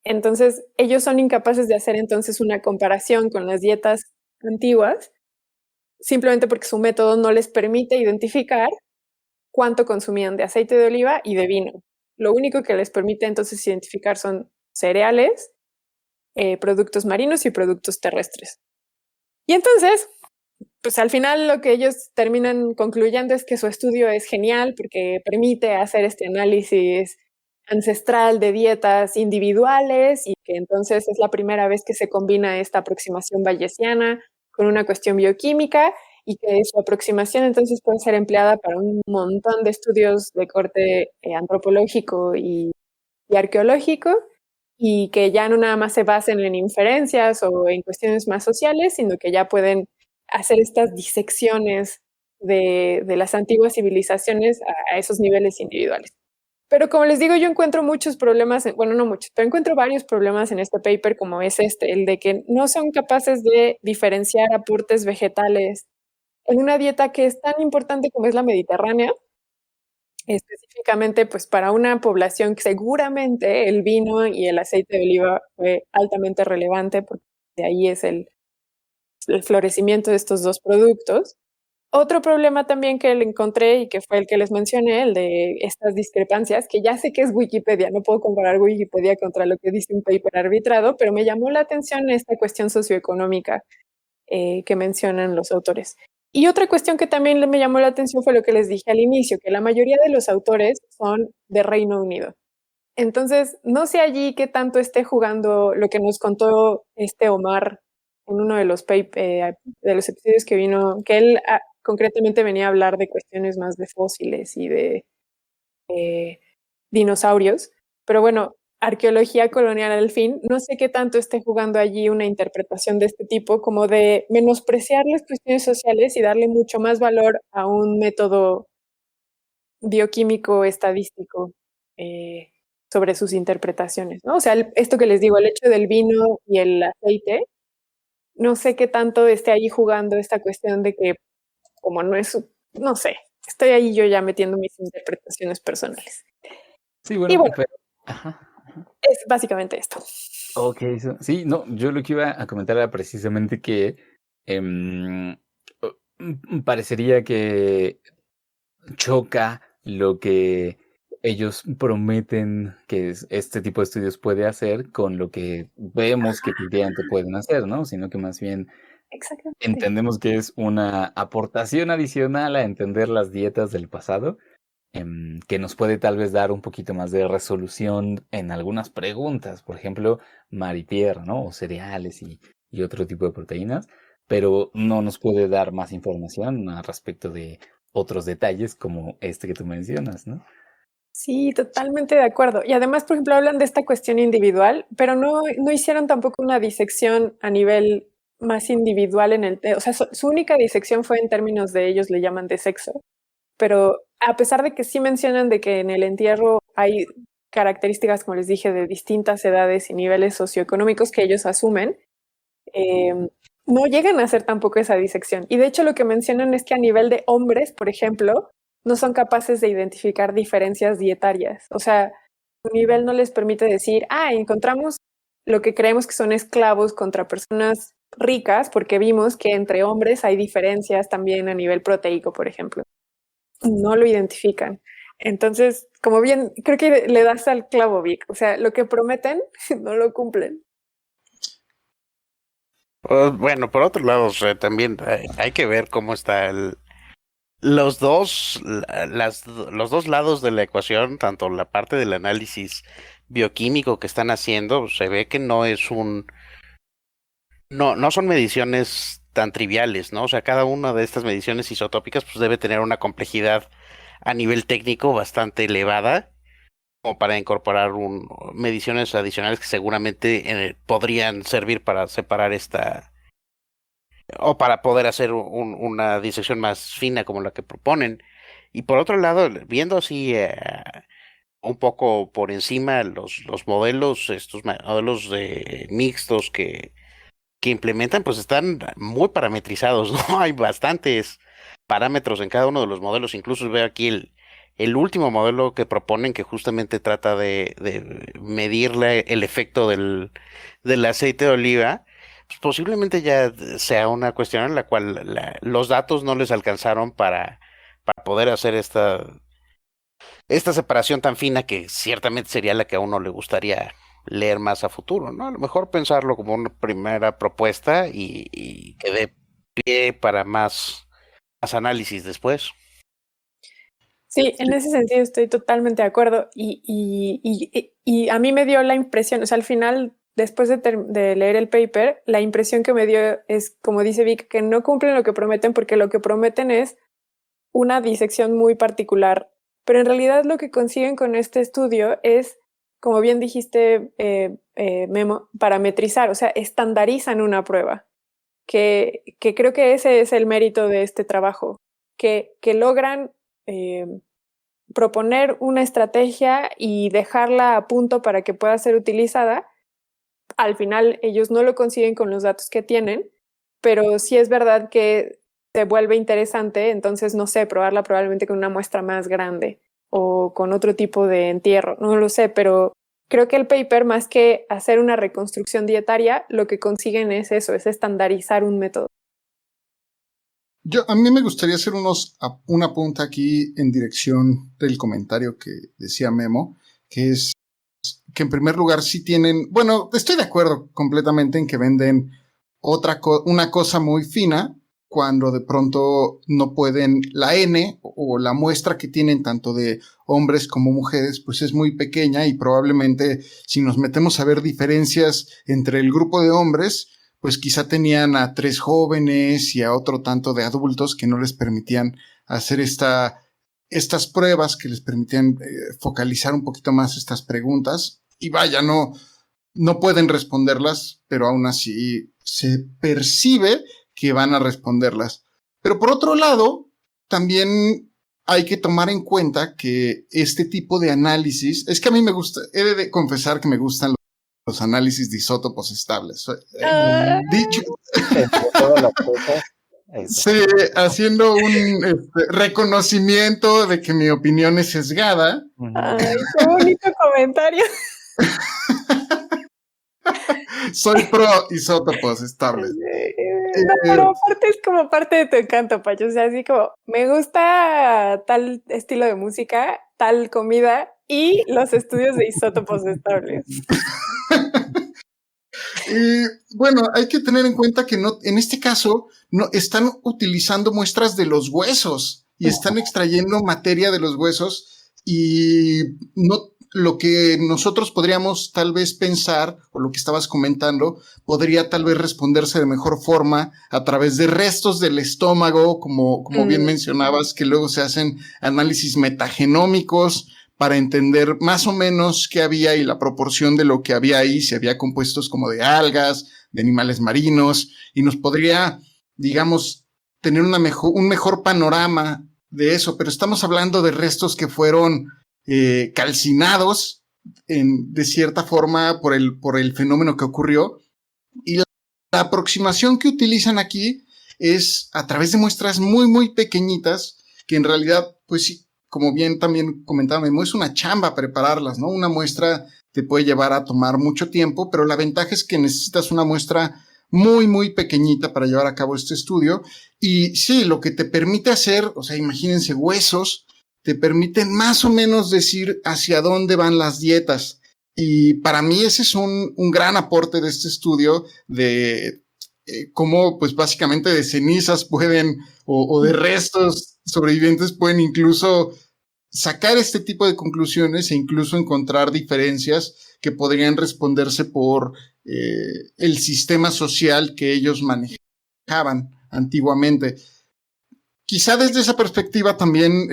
Entonces, ellos son incapaces de hacer entonces una comparación con las dietas antiguas, simplemente porque su método no les permite identificar cuánto consumían de aceite de oliva y de vino. Lo único que les permite entonces identificar son cereales, productos marinos y productos terrestres. Y entonces, pues al final lo que ellos terminan concluyendo es que su estudio es genial porque permite hacer este análisis ancestral de dietas individuales y que entonces es la primera vez que se combina esta aproximación bayesiana con una cuestión bioquímica y que su aproximación entonces puede ser empleada para un montón de estudios de corte antropológico y arqueológico y que ya no nada más se basen en inferencias o en cuestiones más sociales, sino que ya pueden hacer estas disecciones de las antiguas civilizaciones a esos niveles individuales. Pero como les digo, yo encuentro muchos problemas, bueno, no muchos, pero encuentro varios problemas en este paper, como es el de que no son capaces de diferenciar aportes vegetales en una dieta que es tan importante como es la mediterránea, específicamente pues para una población que seguramente el vino y el aceite de oliva fue altamente relevante, porque de ahí es el florecimiento de estos dos productos. Otro problema también que le encontré y que fue el que les mencioné, el de estas discrepancias, que ya sé que es Wikipedia, no puedo comparar Wikipedia contra lo que dice un paper arbitrado, pero me llamó la atención esta cuestión socioeconómica que mencionan los autores. Y otra cuestión que también me llamó la atención fue lo que les dije al inicio, que la mayoría de los autores son de Reino Unido. Entonces, no sé allí qué tanto esté jugando lo que nos contó Omar en uno de los episodios que vino, que él concretamente venía a hablar de cuestiones más de fósiles y de dinosaurios. Pero bueno, arqueología colonial al fin, no sé qué tanto esté jugando allí una interpretación de este tipo, como de menospreciar las cuestiones sociales y darle mucho más valor a un método bioquímico estadístico sobre sus interpretaciones, ¿no? O sea, esto que les digo, el hecho del vino y el aceite, no sé qué tanto esté ahí jugando esta cuestión de que como no es, no sé, estoy ahí yo ya metiendo mis interpretaciones personales. Sí, bueno, y bueno pero, ajá. Es básicamente esto. Ok, sí, no, yo lo que iba a comentar era precisamente que parecería que choca lo que ellos prometen que este tipo de estudios puede hacer con lo que vemos que efectivamente pueden hacer, ¿no? Sino que más bien entendemos que es una aportación adicional a entender las dietas del pasado, que nos puede tal vez dar un poquito más de resolución en algunas preguntas, por ejemplo, mar y tierra, ¿no? O cereales y otro tipo de proteínas, pero no nos puede dar más información al respecto de otros detalles como este que tú mencionas, ¿no? Sí, totalmente de acuerdo. Y además, por ejemplo, hablan de esta cuestión individual, pero no hicieron tampoco una disección a nivel más individual o sea, su única disección fue en términos de ellos le llaman de sexo, pero a pesar de que sí mencionan de que en el entierro hay características, como les dije, de distintas edades y niveles socioeconómicos que ellos asumen, no llegan a hacer tampoco esa disección. Y de hecho lo que mencionan es que a nivel de hombres, por ejemplo, no son capaces de identificar diferencias dietarias. O sea, su nivel no les permite decir, encontramos lo que creemos que son esclavos contra personas ricas, porque vimos que entre hombres hay diferencias también a nivel proteico, por ejemplo. No lo identifican. Entonces, como bien, creo que le das al clavo, Vic. O sea, lo que prometen no lo cumplen. Bueno, por otro lado, o sea, también hay que ver cómo está los los dos lados de la ecuación, tanto la parte del análisis bioquímico que están haciendo, se ve que no son mediciones tan triviales, ¿no? O sea, cada una de estas mediciones isotópicas pues debe tener una complejidad a nivel técnico bastante elevada como para incorporar mediciones adicionales que seguramente podrían servir para separar o para poder hacer una disección más fina como la que proponen. Y por otro lado, viendo así un poco por encima los modelos, estos modelos mixtos que implementan, pues están muy parametrizados, ¿no? Hay bastantes parámetros en cada uno de los modelos. Incluso veo aquí el último modelo que proponen que justamente trata de medir el efecto del aceite de oliva. Pues posiblemente ya sea una cuestión en la cual los datos no les alcanzaron para poder hacer esta separación tan fina que ciertamente sería la que a uno le gustaría leer más a futuro, ¿no? A lo mejor pensarlo como una primera propuesta y que dé pie para más análisis después. Sí, en ese sentido estoy totalmente de acuerdo y a mí me dio la impresión, o sea, al final, después de leer el paper, la impresión que me dio es, como dice Vic, que no cumplen lo que prometen porque lo que prometen es una disección muy particular, pero en realidad lo que consiguen con este estudio es, como bien dijiste, Memo, parametrizar, o sea, estandarizan una prueba, que creo que ese es el mérito de este trabajo, que logran proponer una estrategia y dejarla a punto para que pueda ser utilizada. Al final ellos no lo consiguen con los datos que tienen, pero sí es verdad que se vuelve interesante, entonces no sé, probarla probablemente con una muestra más grande o con otro tipo de entierro, no lo sé, pero creo que el paper, más que hacer una reconstrucción dietaria, lo que consiguen es eso, es estandarizar un método. A mí me gustaría hacer un apunte aquí en dirección del comentario que decía Memo, que es que en primer lugar sí tienen, bueno, estoy de acuerdo completamente en que venden una cosa muy fina cuando de pronto no pueden, la N o la muestra que tienen tanto de hombres como mujeres, pues es muy pequeña y probablemente si nos metemos a ver diferencias entre el grupo de hombres, pues quizá tenían a 3 jóvenes y a otro tanto de adultos que no les permitían hacer estas pruebas, que les permitían focalizar un poquito más estas preguntas. Y vaya, no pueden responderlas, pero aún así se percibe que van a responderlas. Pero por otro lado, también hay que tomar en cuenta que este tipo de análisis, es que a mí me gusta, he de confesar que me gustan los análisis de isótopos estables. Dicho, sí, haciendo un reconocimiento de que mi opinión es sesgada. Ay, qué bonito comentario. Soy pro isótopos estables. No, pero aparte es como parte de tu encanto, Pacho. O sea, así como, me gusta tal estilo de música, tal comida y los estudios de isótopos estables. Y bueno, hay que tener en cuenta que en este caso no están utilizando muestras de los huesos y están extrayendo materia de los huesos y no lo que nosotros podríamos tal vez pensar, o lo que estabas comentando, podría tal vez responderse de mejor forma a través de restos del estómago, como bien mencionabas, que luego se hacen análisis metagenómicos para entender más o menos qué había y la proporción de lo que había ahí, si había compuestos como de algas, de animales marinos, y nos podría, digamos, tener un mejor panorama de eso, pero estamos hablando de restos que fueron calcinados de cierta forma por el fenómeno que ocurrió, y la aproximación que utilizan aquí es a través de muestras muy, muy pequeñitas, que en realidad, pues sí, como bien también comentaba Memo, es una chamba prepararlas, ¿no? Una muestra te puede llevar a tomar mucho tiempo, pero la ventaja es que necesitas una muestra muy, muy pequeñita para llevar a cabo este estudio. Y sí, lo que te permite hacer, o sea, imagínense huesos, te permiten más o menos decir hacia dónde van las dietas. Y para mí ese es un gran aporte de este estudio de cómo, pues básicamente de cenizas pueden, o de restos sobrevivientes pueden incluso sacar este tipo de conclusiones e incluso encontrar diferencias que podrían responderse por el sistema social que ellos manejaban antiguamente. Quizá desde esa perspectiva también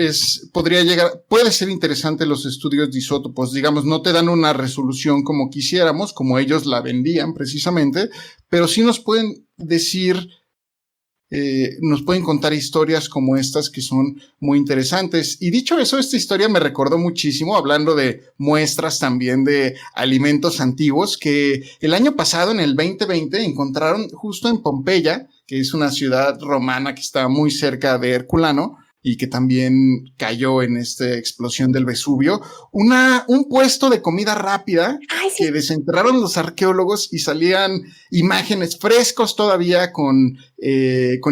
puede ser interesante los estudios de isótopos. Digamos, no te dan una resolución como quisiéramos, como ellos la vendían precisamente, pero sí nos pueden decir, nos pueden contar historias como estas que son muy interesantes. Y dicho eso, esta historia me recordó muchísimo, hablando de muestras también de alimentos antiguos, que el año pasado, en el 2020, encontraron justo en Pompeya, que es una ciudad romana que está muy cerca de Herculano y que también cayó en esta explosión del Vesubio, un puesto de comida rápida. Ay, sí. Que desenterraron los arqueólogos y salían imágenes frescos todavía con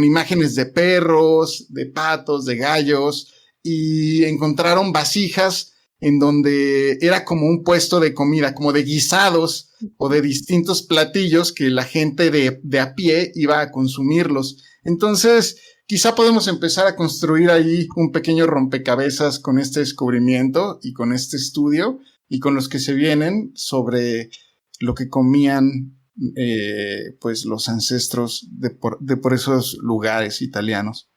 imágenes de perros, de patos, de gallos, y encontraron vasijas en donde era como un puesto de comida, como de guisados o de distintos platillos que la gente de a pie iba a consumirlos. Entonces, quizá podemos empezar a construir ahí un pequeño rompecabezas con este descubrimiento y con este estudio y con los que se vienen sobre lo que comían pues los ancestros de por esos lugares italianos.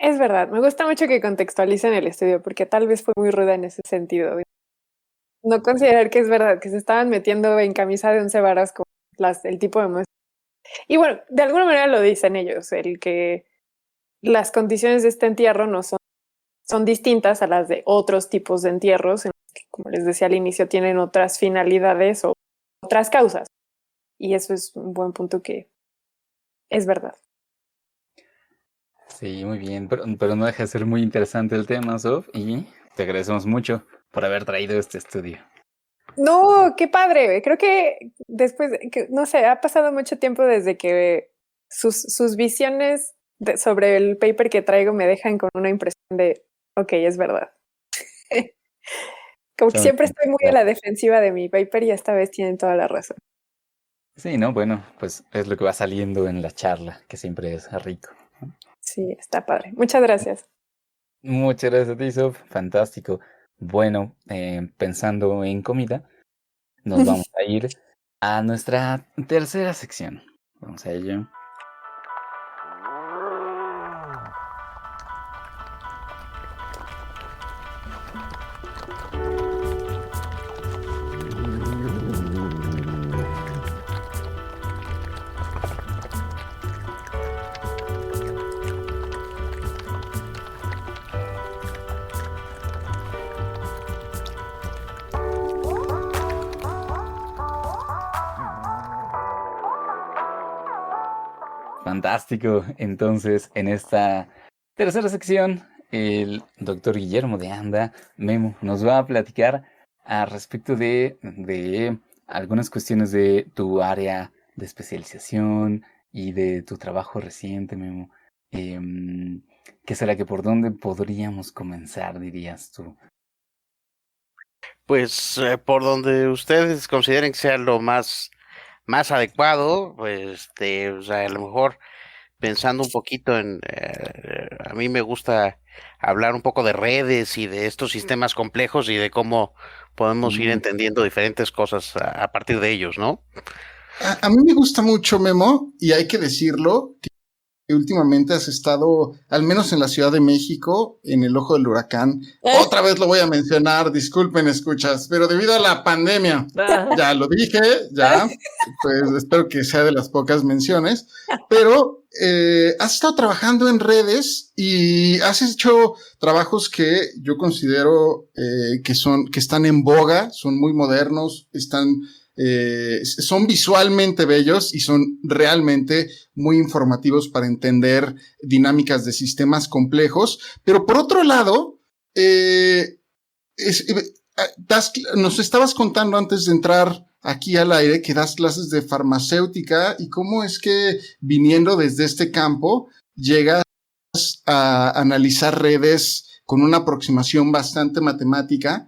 Es verdad, me gusta mucho que contextualicen el estudio porque tal vez fue muy ruda en ese sentido. No considerar que es verdad, que se estaban metiendo en camisa de 11 varas con el tipo de muestra. Y bueno, de alguna manera lo dicen ellos, el que las condiciones de este entierro no son distintas a las de otros tipos de entierros, en los que, como les decía al inicio, tienen otras finalidades o otras causas. Y eso es un buen punto que es verdad. Sí, muy bien, pero no deja de ser muy interesante el tema, Sof, y te agradecemos mucho por haber traído este estudio. No, qué padre. Creo que después, no sé, ha pasado mucho tiempo desde que sus visiones sobre el paper que traigo me dejan con una impresión de, ok, es verdad. Como que siempre estoy muy a la defensiva de mi paper y esta vez tienen toda la razón. Sí, no, bueno, pues es lo que va saliendo en la charla, que siempre es rico. Sí, está padre. Muchas gracias. Muchas gracias a ti, Sof. Fantástico. Bueno, pensando en comida, nos vamos a ir a nuestra tercera sección. Vamos a ello. Fantástico. Entonces, en esta tercera sección, el doctor Guillermo de Anda, Memo, nos va a platicar al respecto de algunas cuestiones de tu área de especialización y de tu trabajo reciente, Memo. ¿Qué será que por dónde podríamos comenzar, dirías tú? Pues por donde ustedes consideren que sea lo más adecuado, pues o sea, a lo mejor pensando un poquito en, a mí me gusta hablar un poco de redes y de estos sistemas complejos y de cómo podemos ir entendiendo diferentes cosas a partir de ellos, ¿no? A mí me gusta mucho, Memo, y hay que decirlo, que últimamente has estado, al menos en la Ciudad de México, en el ojo del huracán. Otra vez lo voy a mencionar, disculpen, escuchas, pero debido a la pandemia, ya lo dije, ya, pues espero que sea de las pocas menciones, pero has estado trabajando en redes y has hecho trabajos que yo considero que están en boga, son muy modernos, son visualmente bellos y son realmente muy informativos para entender dinámicas de sistemas complejos. Pero por otro lado, nos estabas contando antes de entrar aquí al aire que das clases de farmacéutica y cómo es que viniendo desde este campo llegas a analizar redes con una aproximación bastante matemática.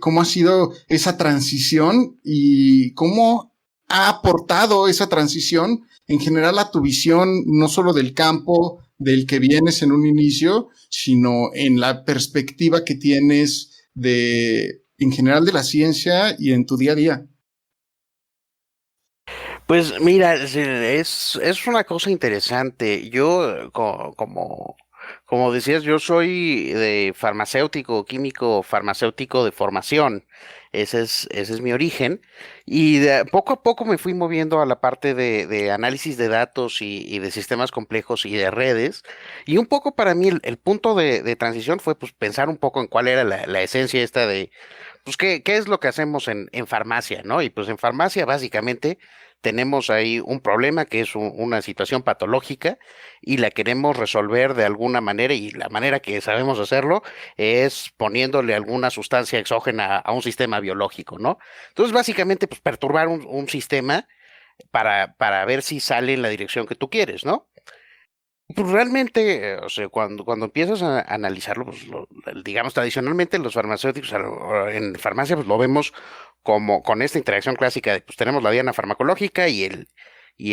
¿Cómo ha sido esa transición y cómo ha aportado esa transición en general a tu visión, no solo del campo del que vienes en un inicio, sino en la perspectiva que tienes en general de la ciencia y en tu día a día? Pues mira, es una cosa interesante. Yo, como decías, yo soy de farmacéutico, químico farmacéutico de formación. Ese es mi origen. Y poco a poco me fui moviendo a la parte de análisis de datos y de sistemas complejos y de redes. Y un poco para mí el punto de transición fue pues pensar un poco en cuál era la esencia esta de, pues qué es lo que hacemos en farmacia, ¿no? Y pues en farmacia básicamente tenemos ahí un problema que es una situación patológica y la queremos resolver de alguna manera y la manera que sabemos hacerlo es poniéndole alguna sustancia exógena a un sistema biológico, ¿no? Entonces, básicamente, pues perturbar un sistema para ver si sale en la dirección que tú quieres, ¿no? Pues realmente, o sea, cuando empiezas a analizarlo, pues digamos, tradicionalmente los farmacéuticos en farmacia, pues lo vemos como con esta interacción clásica de, pues tenemos la diana farmacológica y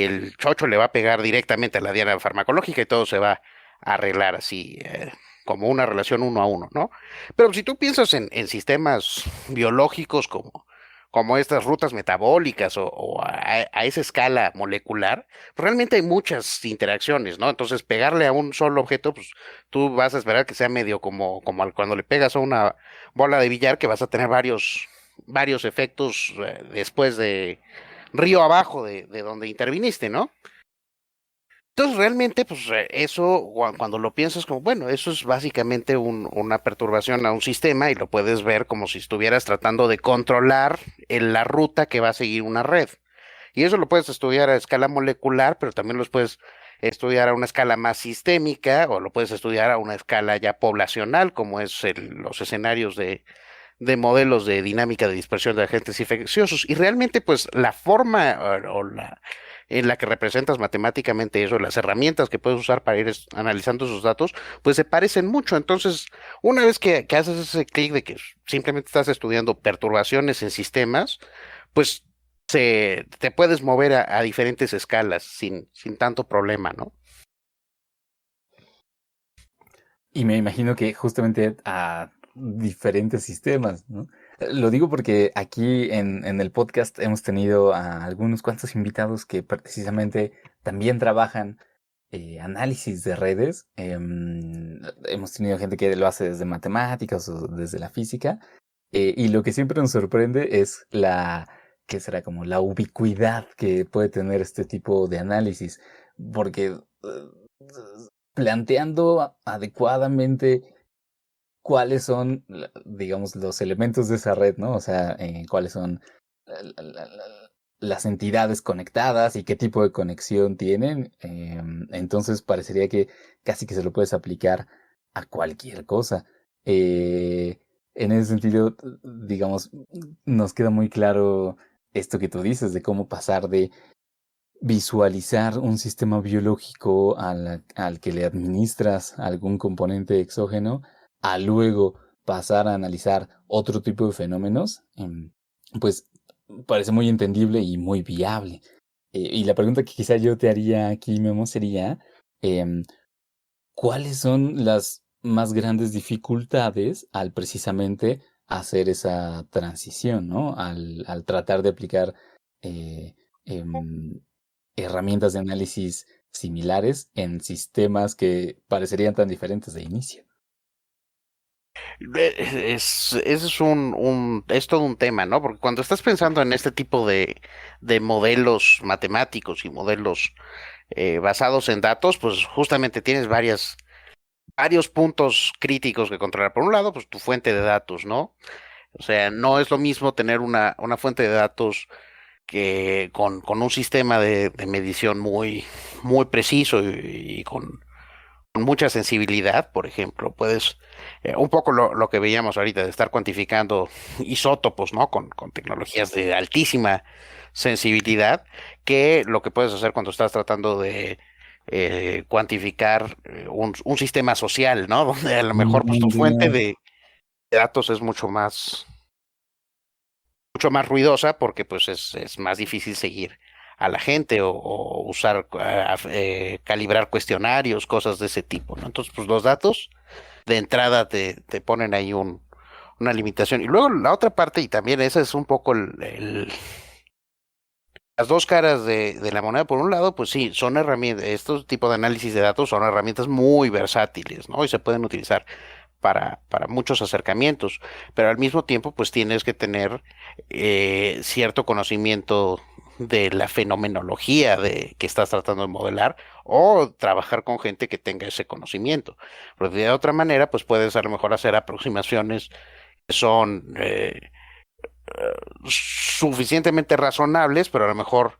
el chocho le va a pegar directamente a la diana farmacológica y todo se va a arreglar así, como una relación uno a uno, ¿no? Pero si tú piensas en sistemas biológicos como estas rutas metabólicas o a esa escala molecular, pues realmente hay muchas interacciones, ¿no? Entonces, pegarle a un solo objeto, pues tú vas a esperar que sea medio como cuando le pegas a una bola de billar, que vas a tener varios efectos después de río abajo de donde interviniste, ¿no? Entonces realmente, pues eso, cuando lo piensas como, bueno, eso es básicamente una perturbación a un sistema y lo puedes ver como si estuvieras tratando de controlar la ruta que va a seguir una red. Y eso lo puedes estudiar a escala molecular, pero también lo puedes estudiar a una escala más sistémica o lo puedes estudiar a una escala ya poblacional, como es los escenarios de modelos de dinámica de dispersión de agentes infecciosos. Y realmente, pues, la forma en la que representas matemáticamente eso, las herramientas que puedes usar para ir analizando esos datos, pues se parecen mucho. Entonces, una vez que haces ese clic de que simplemente estás estudiando perturbaciones en sistemas, pues te puedes mover a diferentes escalas sin tanto problema, ¿no? Y me imagino que justamente a diferentes sistemas, ¿no? Lo digo porque aquí en el podcast hemos tenido a algunos cuantos invitados que precisamente también trabajan análisis de redes. Hemos tenido gente que lo hace desde matemáticas o desde la física. Y lo que siempre nos sorprende es que será como la ubicuidad que puede tener este tipo de análisis. Porque planteando adecuadamente cuáles son, digamos, los elementos de esa red, ¿no? O sea, cuáles son las entidades conectadas y qué tipo de conexión tienen. Entonces parecería que casi que se lo puedes aplicar a cualquier cosa. En ese sentido, digamos, nos queda muy claro esto que tú dices de cómo pasar de visualizar un sistema biológico al que le administras algún componente exógeno a luego pasar a analizar otro tipo de fenómenos, pues parece muy entendible y muy viable. Y la pregunta que quizá yo te haría aquí, Memo, sería, ¿cuáles son las más grandes dificultades al precisamente hacer esa transición, ¿no? Al tratar de aplicar herramientas de análisis similares en sistemas que parecerían tan diferentes de inicio? Es todo un tema, ¿no? Porque cuando estás pensando en este tipo de modelos matemáticos y modelos basados en datos, pues justamente tienes varios puntos críticos que controlar. Por un lado, pues tu fuente de datos, ¿no? O sea, no es lo mismo tener una fuente de datos que con un sistema de medición muy preciso y con mucha sensibilidad, por ejemplo, puedes, un poco lo que veíamos ahorita de estar cuantificando isótopos, ¿no? Con tecnologías de altísima sensibilidad, que lo que puedes hacer cuando estás tratando de cuantificar un sistema social, ¿no? Donde a lo mejor pues tu fuente de datos es mucho más ruidosa porque pues es más difícil seguir a la gente o usar, calibrar cuestionarios, cosas de ese tipo, ¿no? Entonces, pues los datos de entrada te ponen ahí una limitación. Y luego la otra parte, y también esa es un poco las dos caras de la moneda. Por un lado, pues sí, son herramientas, estos tipos de análisis de datos son herramientas muy versátiles, ¿no? Y se pueden utilizar para muchos acercamientos, pero al mismo tiempo, pues tienes que tener cierto conocimiento de la fenomenología de que estás tratando de modelar o trabajar con gente que tenga ese conocimiento. Porque de otra manera, pues puedes a lo mejor hacer aproximaciones que son suficientemente razonables, pero a lo mejor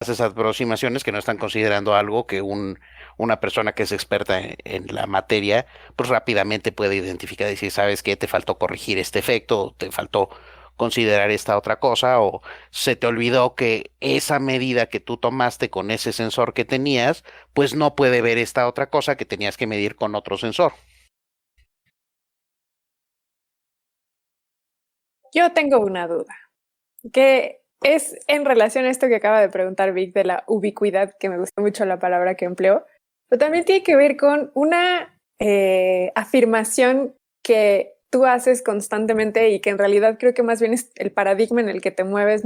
haces aproximaciones que no están considerando algo que una persona que es experta en la materia, pues rápidamente puede identificar y decir, ¿sabes qué? Te faltó corregir este efecto, o te faltó considerar esta otra cosa, o se te olvidó que esa medida que tú tomaste con ese sensor que tenías, pues no puede ver esta otra cosa que tenías que medir con otro sensor. Yo tengo una duda, que es en relación a esto que acaba de preguntar Vic de la ubicuidad, que me gustó mucho la palabra que empleó, pero también tiene que ver con una afirmación que tú haces constantemente y que en realidad creo que más bien es el paradigma en el que te mueves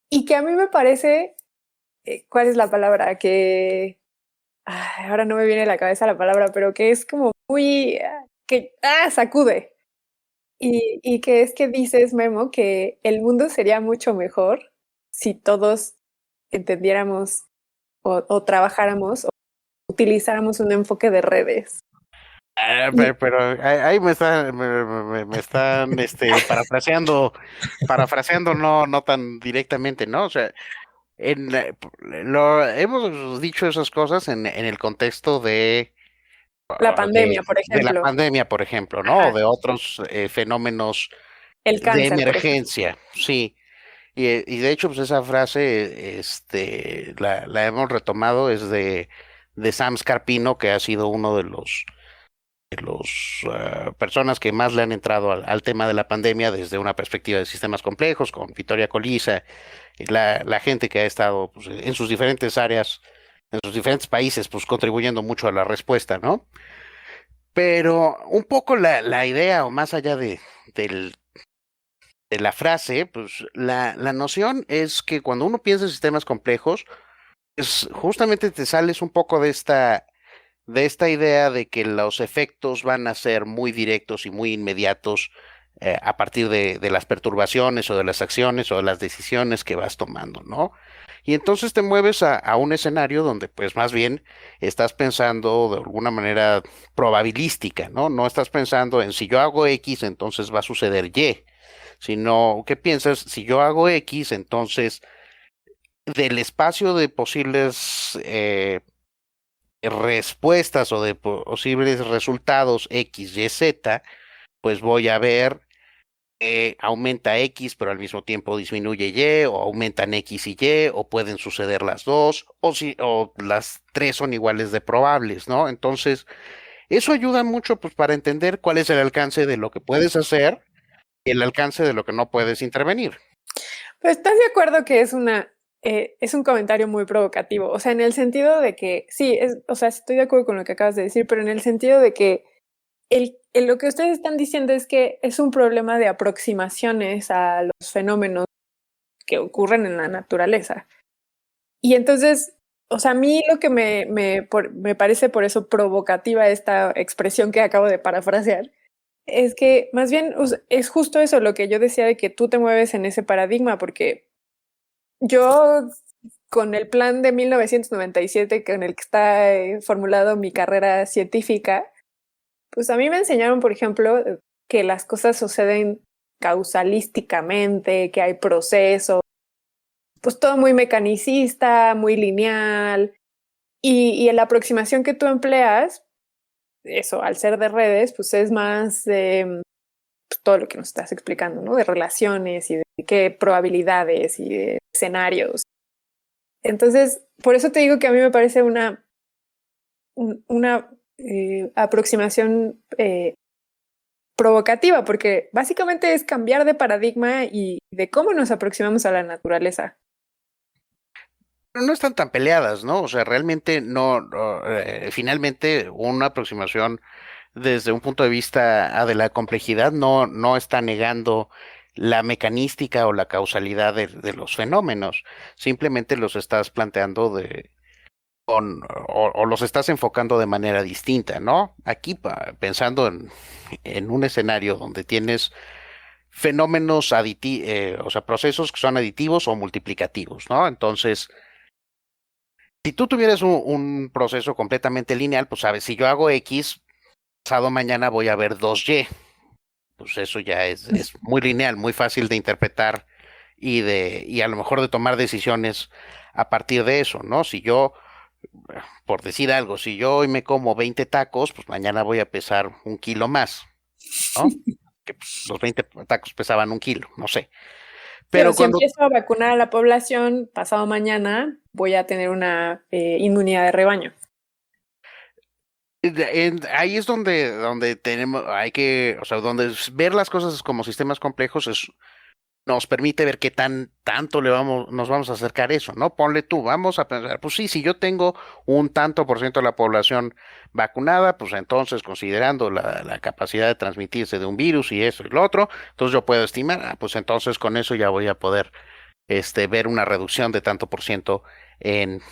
y que a mí me parece, ¿cuál es la palabra? Que ahora no me viene a la cabeza la palabra, pero que es como muy, sacude. Y que es que dices, Memo, que el mundo sería mucho mejor si todos entendiéramos o trabajáramos o utilizáramos un enfoque de redes. Pero ahí me están parafraseando no tan directamente, ¿no? O sea, hemos dicho esas cosas en el contexto La pandemia, por de la ejemplo. pandemia, por ejemplo, ¿no? O Ajá. de otros fenómenos El de cáncer, por ejemplo. emergencia, sí. Y de hecho, pues esa frase, la hemos retomado, es de Sam Scarpino, que ha sido uno de los personas que más le han entrado al tema de la pandemia desde una perspectiva de sistemas complejos, con Vittoria Colisa, y la gente que ha estado pues, en sus diferentes áreas, en sus diferentes países, pues contribuyendo mucho a la respuesta, ¿no? Pero un poco la idea, o más allá del de la frase, pues la noción es que cuando uno piensa en sistemas complejos, pues justamente te sales un poco de esta idea de que los efectos van a ser muy directos y muy inmediatos a partir de las perturbaciones o de las acciones o de las decisiones que vas tomando, ¿no? Y entonces te mueves a un escenario donde pues más bien estás pensando de alguna manera probabilística, ¿no? No estás pensando en si yo hago X, entonces va a suceder Y, sino ¿qué piensas? Si yo hago X, entonces del espacio de posibles respuestas o de posibles resultados X, Y, Z, pues voy a ver aumenta X, pero al mismo tiempo disminuye Y, o aumentan X y Y, o pueden suceder las dos, o las tres son iguales de probables, ¿no? Entonces, eso ayuda mucho pues para entender cuál es el alcance de lo que puedes hacer y el alcance de lo que no puedes intervenir. Pero ¿estás de acuerdo que es un comentario muy provocativo? O sea, en el sentido de que, sí, o sea, estoy de acuerdo con lo que acabas de decir, pero en el sentido de que lo que ustedes están diciendo es que es un problema de aproximaciones a los fenómenos que ocurren en la naturaleza. Y entonces, o sea, a mí lo que me parece por eso provocativa esta expresión que acabo de parafrasear, es que más bien es justo eso lo que yo decía de que tú te mueves en ese paradigma, porque yo con el plan de 1997 con el que está formulado mi carrera científica, pues a mí me enseñaron, por ejemplo, que las cosas suceden causalísticamente, que hay procesos, pues todo muy mecanicista, muy lineal, y la aproximación que tú empleas, eso, al ser de redes, pues es más de todo lo que nos estás explicando, ¿no? De relaciones y de qué probabilidades y de escenarios. Entonces, por eso te digo que a mí me parece una aproximación provocativa, porque básicamente es cambiar de paradigma y de cómo nos aproximamos a la naturaleza. No están tan peleadas, ¿no? O sea, realmente finalmente una aproximación desde un punto de vista de la complejidad no está negando la mecanística o la causalidad de los fenómenos, simplemente los estás planteando o los estás enfocando de manera distinta, ¿no? Aquí pensando en un escenario donde tienes fenómenos o sea, procesos que son aditivos o multiplicativos, ¿no? Entonces, si tú tuvieras un proceso completamente lineal, pues sabes, si yo hago X, pasado mañana voy a ver 2Y. Pues eso ya es muy lineal, muy fácil de interpretar y a lo mejor de tomar decisiones a partir de eso, ¿no? Si yo, por decir algo, si yo hoy me como 20 tacos, pues mañana voy a pesar 1 kilo más, ¿no? Que pues, los 20 tacos pesaban 1 kilo, no sé. Pero si empiezo a vacunar a la población, pasado mañana voy a tener una inmunidad de rebaño. Ahí es donde tenemos, o sea, donde ver las cosas como sistemas complejos nos permite ver qué tanto nos vamos a acercar a eso, ¿no? Ponle tú, vamos a pensar, pues sí, si yo tengo un tanto por ciento de la población vacunada, pues entonces considerando la capacidad de transmitirse de un virus y eso y lo otro, entonces yo puedo estimar, pues entonces con eso ya voy a poder ver una reducción de tanto por ciento en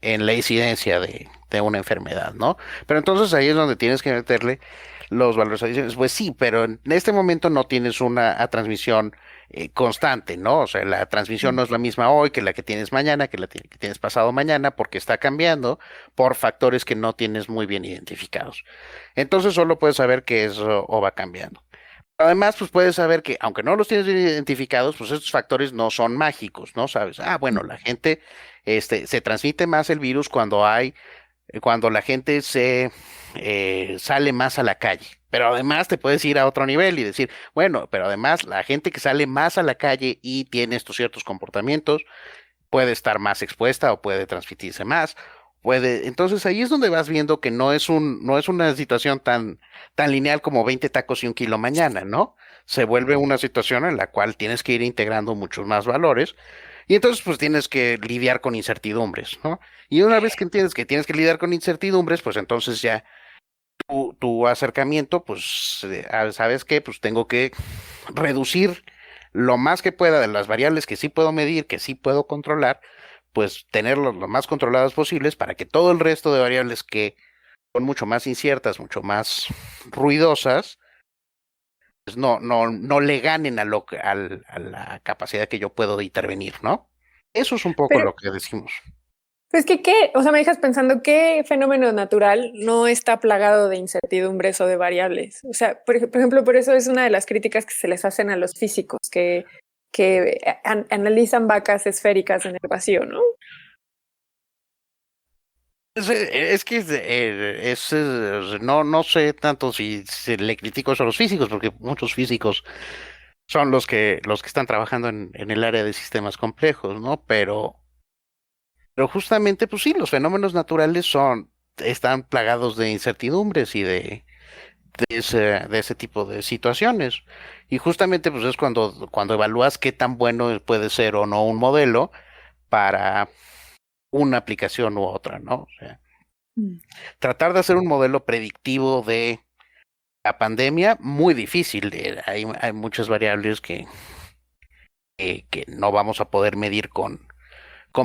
en la incidencia de una enfermedad, ¿no? Pero entonces ahí es donde tienes que meterle los valores adicionales. Pues sí, pero en este momento no tienes una transmisión constante, ¿no? O sea, la transmisión no es la misma hoy que la que tienes mañana, que la que tienes pasado mañana, porque está cambiando por factores que no tienes muy bien identificados. Entonces solo puedes saber que eso o va cambiando. Además, pues puedes saber que, aunque no los tienes bien identificados, pues estos factores no son mágicos, ¿no? Sabes, bueno, la gente, se transmite más el virus cuando la gente sale más a la calle. Pero además te puedes ir a otro nivel y decir, bueno, pero además la gente que sale más a la calle y tiene estos ciertos comportamientos puede estar más expuesta o puede transmitirse más. Entonces ahí es donde vas viendo que no es una situación tan lineal como 20 tacos y 1 kilo mañana, ¿no? Se vuelve una situación en la cual tienes que ir integrando muchos más valores y entonces pues tienes que lidiar con incertidumbres, ¿no? Y una vez que entiendes que tienes que lidiar con incertidumbres, pues entonces ya tu acercamiento, pues, ¿sabes qué? Pues tengo que reducir lo más que pueda de las variables que sí puedo medir, que sí puedo controlar, pues tenerlos lo más controladas posibles para que todo el resto de variables que son mucho más inciertas, mucho más ruidosas, pues no le ganen a la capacidad que yo puedo de intervenir, ¿no? Eso es un poco lo que decimos. Pues o sea, me dejas pensando, ¿qué fenómeno natural no está plagado de incertidumbres o de variables? O sea, por ejemplo, por eso es una de las críticas que se les hacen a los físicos, que analizan vacas esféricas en el vacío, ¿no? Es que no sé tanto si le critico eso a los físicos, porque muchos físicos son los que están trabajando en el área de sistemas complejos, ¿no? Pero justamente, pues sí, los fenómenos naturales están plagados de incertidumbres y de ese tipo de situaciones. Y justamente, pues es cuando evalúas qué tan bueno puede ser o no un modelo para una aplicación u otra, ¿no? O sea, tratar de hacer un modelo predictivo de la pandemia, muy difícil. Hay muchas variables que no vamos a poder medir con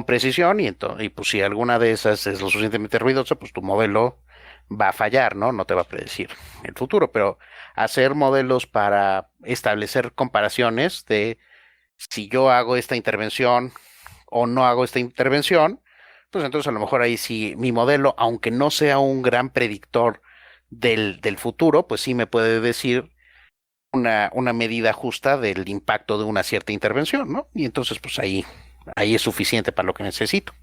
precisión y pues si alguna de esas es lo suficientemente ruidosa, pues tu modelo va a fallar, ¿no? No te va a predecir el futuro, pero hacer modelos para establecer comparaciones de si yo hago esta intervención o no hago esta intervención, pues entonces a lo mejor ahí sí mi modelo, aunque no sea un gran predictor del futuro, pues sí me puede decir una medida justa del impacto de una cierta intervención, ¿no? Y entonces pues ahí es suficiente para lo que necesito.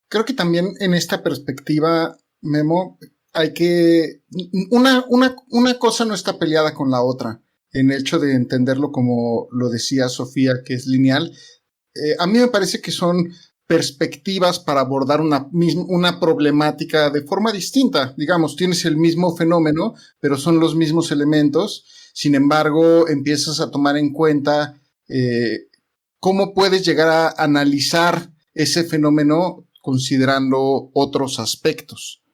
creo que también en esta perspectiva, Memo, hay que... Una cosa no está peleada con la otra, en el hecho de entenderlo como lo decía Sofía, que es lineal. A mí me parece que son perspectivas para abordar una problemática de forma distinta. Digamos, tienes el mismo fenómeno, pero son los mismos elementos. Sin embargo, empiezas a tomar en cuenta cómo puedes llegar a analizar ese fenómeno considerando otros aspectos.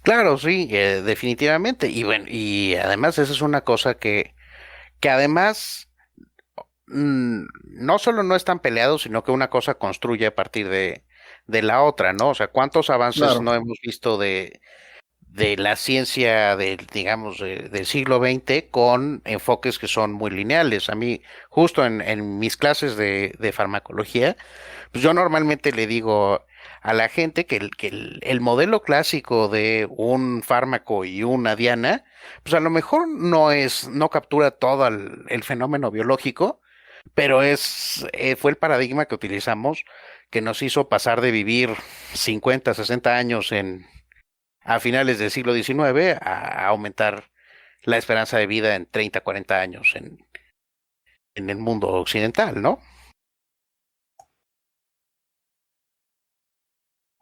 Claro, sí, definitivamente. Y bueno, y además esa es una cosa que además no solo no están peleados, sino que una cosa construye a partir de la otra, ¿no? O sea, ¿cuántos avances Claro. no hemos visto de la ciencia digamos, del siglo XX con enfoques que son muy lineales? A mí, justo en mis clases de farmacología, pues yo normalmente le digo a la gente que el modelo clásico de un fármaco y una diana, pues a lo mejor no captura todo el fenómeno biológico, pero fue el paradigma que utilizamos que nos hizo pasar de vivir 50, 60 años a finales del siglo XIX a aumentar la esperanza de vida en 30, 40 años en el mundo occidental, ¿no?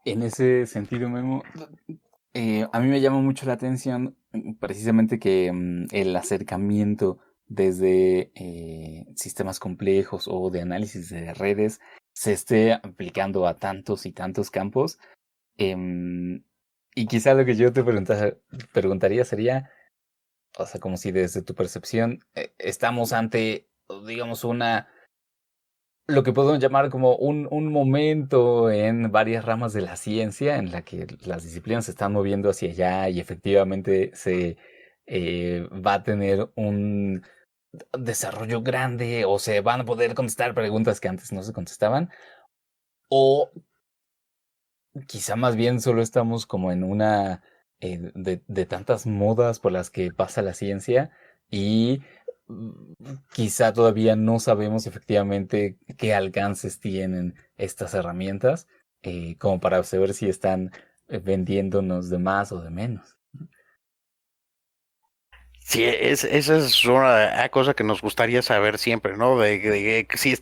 En ese sentido, Memo, a mí me llama mucho la atención precisamente que el acercamiento desde sistemas complejos o de análisis de redes se esté aplicando a tantos y tantos campos. Y quizá lo que yo te preguntaría sería, o sea, como si desde tu percepción estamos ante, digamos, lo que podemos llamar como un momento en varias ramas de la ciencia en la que las disciplinas se están moviendo hacia allá y efectivamente se va a tener un desarrollo grande o se van a poder contestar preguntas que antes no se contestaban, o quizá más bien solo estamos como en una de tantas modas por las que pasa la ciencia y quizá todavía no sabemos efectivamente qué alcances tienen estas herramientas como para saber si están vendiéndonos de más o de menos. Sí, esa es una cosa que nos gustaría saber siempre, ¿no? Si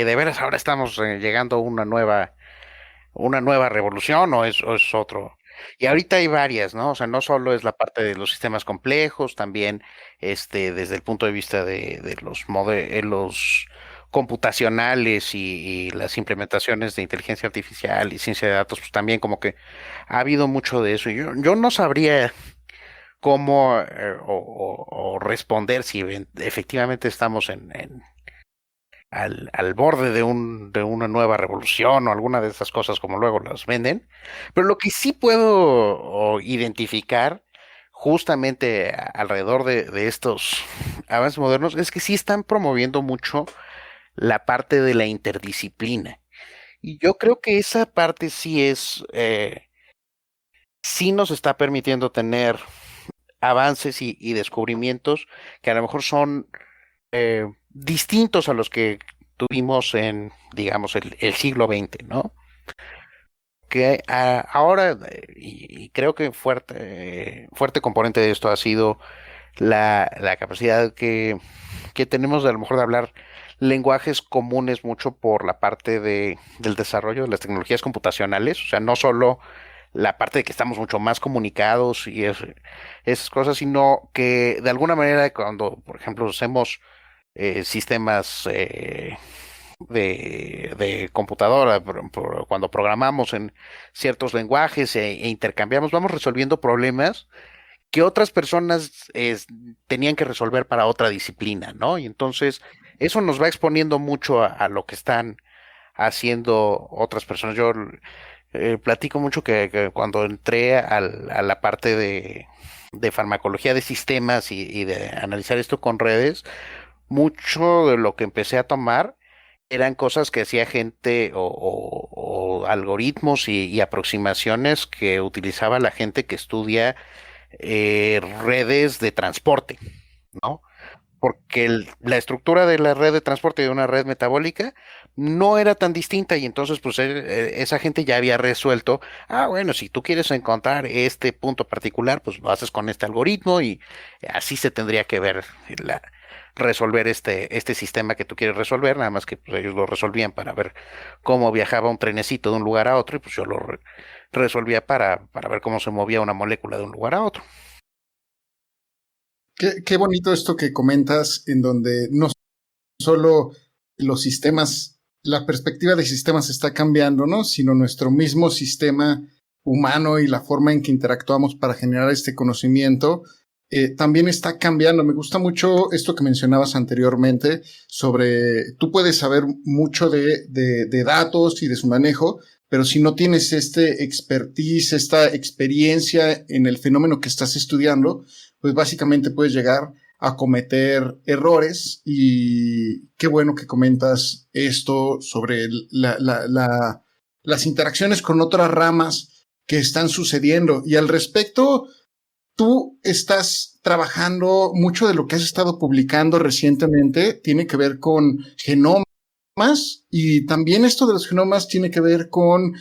de veras ahora estamos llegando a una nueva revolución o es otro. Y ahorita hay varias, ¿no? O sea, no solo es la parte de los sistemas complejos, también desde el punto de vista de los modelos computacionales y las implementaciones de inteligencia artificial y ciencia de datos, pues también como que ha habido mucho de eso. Yo no sabría cómo o responder si efectivamente estamos al borde de una nueva revolución o alguna de estas cosas como luego las venden. Pero lo que sí puedo identificar justamente alrededor de estos avances modernos es que sí están promoviendo mucho la parte de la interdisciplina. Y yo creo que esa parte sí nos está permitiendo tener avances y descubrimientos que a lo mejor son distintos a los que tuvimos en, digamos, el siglo XX, ¿no? Que ahora, y creo que fuerte componente de esto ha sido la capacidad que tenemos de a lo mejor de hablar lenguajes comunes mucho por la parte del desarrollo de las tecnologías computacionales, o sea, no solo la parte de que estamos mucho más comunicados y esas cosas, sino que de alguna manera cuando, por ejemplo, hacemos sistemas de computadora, cuando programamos en ciertos lenguajes e intercambiamos, vamos resolviendo problemas que otras personas tenían que resolver para otra disciplina, ¿no? Y entonces eso nos va exponiendo mucho a lo que están haciendo otras personas. Yo platico mucho que cuando entré a la parte de farmacología de sistemas y de analizar esto con redes, mucho de lo que empecé a tomar eran cosas que hacía gente o algoritmos y aproximaciones que utilizaba la gente que estudia redes de transporte, ¿no? porque la estructura de la red de transporte de una red metabólica no era tan distinta y entonces pues esa gente ya había resuelto, bueno, si tú quieres encontrar este punto particular, pues lo haces con este algoritmo y así se tendría que ver resolver este sistema que tú quieres resolver, nada más que pues, ellos lo resolvían para ver cómo viajaba un trenecito de un lugar a otro y pues yo lo resolvía para ver cómo se movía una molécula de un lugar a otro. Qué bonito esto que comentas, en donde no solo los sistemas, la perspectiva de sistemas está cambiando, ¿no? Sino nuestro mismo sistema humano y la forma en que interactuamos para generar este conocimiento también está cambiando. Me gusta mucho esto que mencionabas anteriormente sobre, tú puedes saber mucho de datos y de su manejo, pero si no tienes este expertise, esta experiencia en el fenómeno que estás estudiando, pues básicamente puedes llegar a cometer errores. Y qué bueno que comentas esto sobre las interacciones con otras ramas que están sucediendo. Y al respecto, tú estás trabajando, mucho de lo que has estado publicando recientemente tiene que ver con genomas, y también esto de los genomas tiene que ver con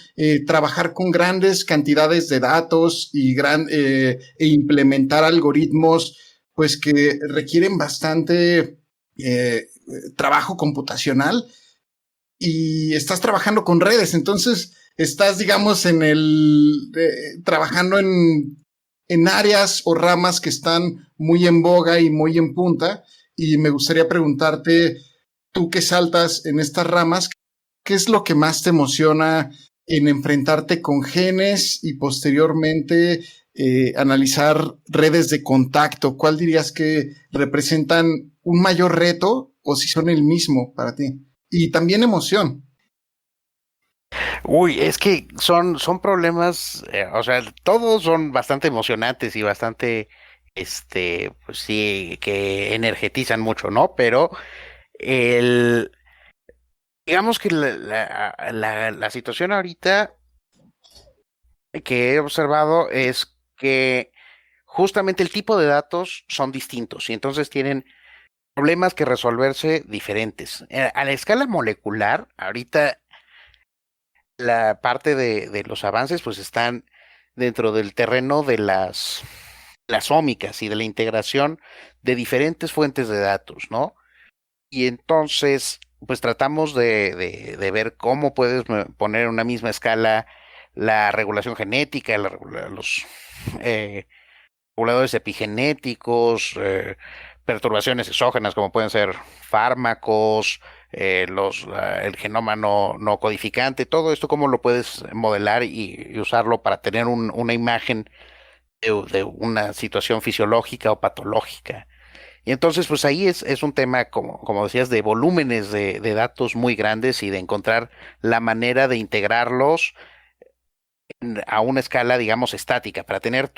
trabajar con grandes cantidades de datos y e implementar algoritmos pues que requieren bastante trabajo computacional, y estás trabajando con redes, entonces estás, digamos, trabajando en áreas o ramas que están muy en boga y muy en punta, y me gustaría preguntarte, tú que saltas en estas ramas, ¿qué es lo que más te emociona en enfrentarte con genes y posteriormente analizar redes de contacto? ¿Cuál dirías que representan un mayor reto o si son el mismo para ti? Y también emoción. Uy, es que son problemas, o sea, todos son bastante emocionantes y bastante, pues sí, que energetizan mucho, ¿no? Pero el, digamos que la situación ahorita que he observado es que justamente el tipo de datos son distintos y entonces tienen problemas que resolverse diferentes. A la escala molecular, ahorita la parte de los avances pues están dentro del terreno de las ómicas y de la integración de diferentes fuentes de datos, ¿no? Y entonces, pues tratamos de ver cómo puedes poner en una misma escala la regulación genética, los reguladores epigenéticos, perturbaciones exógenas como pueden ser fármacos, el genoma no codificante, todo esto cómo lo puedes modelar y usarlo para tener una imagen de una situación fisiológica o patológica. Y entonces, pues ahí es un tema, como decías, de volúmenes de datos muy grandes y de encontrar la manera de integrarlos a una escala, digamos, estática, para tener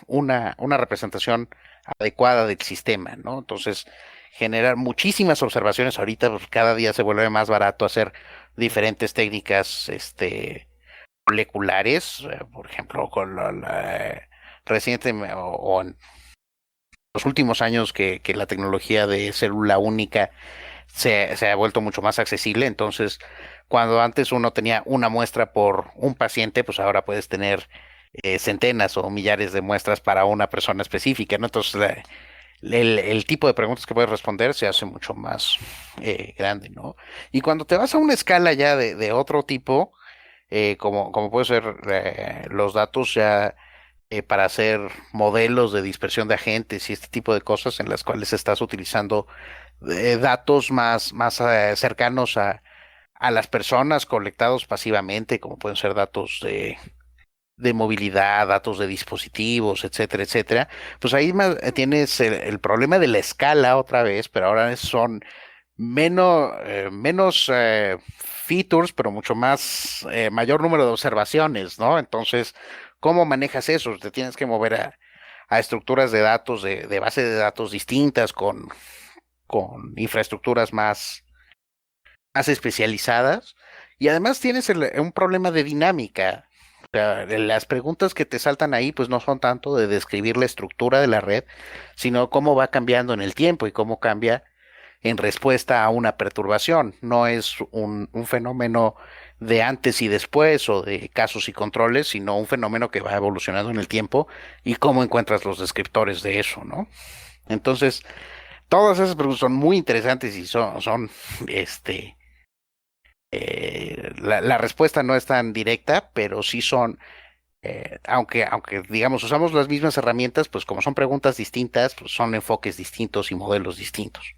una representación adecuada del sistema, ¿no? Entonces, generar muchísimas observaciones ahorita, pues, cada día se vuelve más barato hacer diferentes técnicas, moleculares, por ejemplo, con reciente o en los últimos años que la tecnología de célula única se ha vuelto mucho más accesible. Entonces, cuando antes uno tenía una muestra por un paciente, pues ahora puedes tener centenas o millares de muestras para una persona específica, ¿no? Entonces, el tipo de preguntas que puedes responder se hace mucho más grande, ¿no? Y cuando te vas a una escala ya de otro tipo, como puede ser los datos ya para hacer modelos de dispersión de agentes y este tipo de cosas en las cuales estás utilizando datos más cercanos a las personas colectados pasivamente, como pueden ser datos de movilidad, datos de dispositivos, etcétera, etcétera. Pues ahí tienes el problema de la escala otra vez, pero ahora son menos features, pero mucho más, mayor número de observaciones, ¿no? Entonces, ¿cómo manejas eso? Te tienes que mover a estructuras de datos, de base de datos distintas, con infraestructuras más especializadas. Y además tienes un problema de dinámica. sea, las preguntas que te saltan ahí, pues no son tanto de describir la estructura de la red, sino cómo va cambiando en el tiempo y cómo cambia en respuesta a una perturbación. No es un fenómeno de antes y después o de casos y controles, sino un fenómeno que va evolucionando en el tiempo y cómo encuentras los descriptores de eso, ¿no? Entonces, todas esas preguntas son muy interesantes y son la respuesta no es tan directa, pero sí son, aunque digamos usamos las mismas herramientas, pues como son preguntas distintas, pues son enfoques distintos y modelos distintos.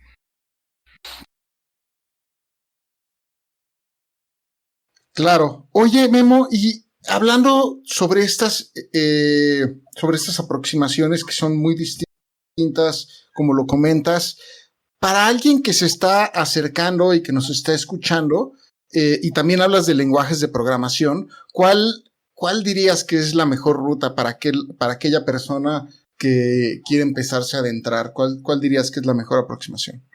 Claro. Oye, Memo, y hablando sobre estas aproximaciones que son muy distintas, como lo comentas, para alguien que se está acercando y que nos está escuchando, y también hablas de lenguajes de programación, ¿cuál dirías que es la mejor ruta para aquella persona que quiere empezarse a adentrar? ¿Cuál dirías que es la mejor aproximación?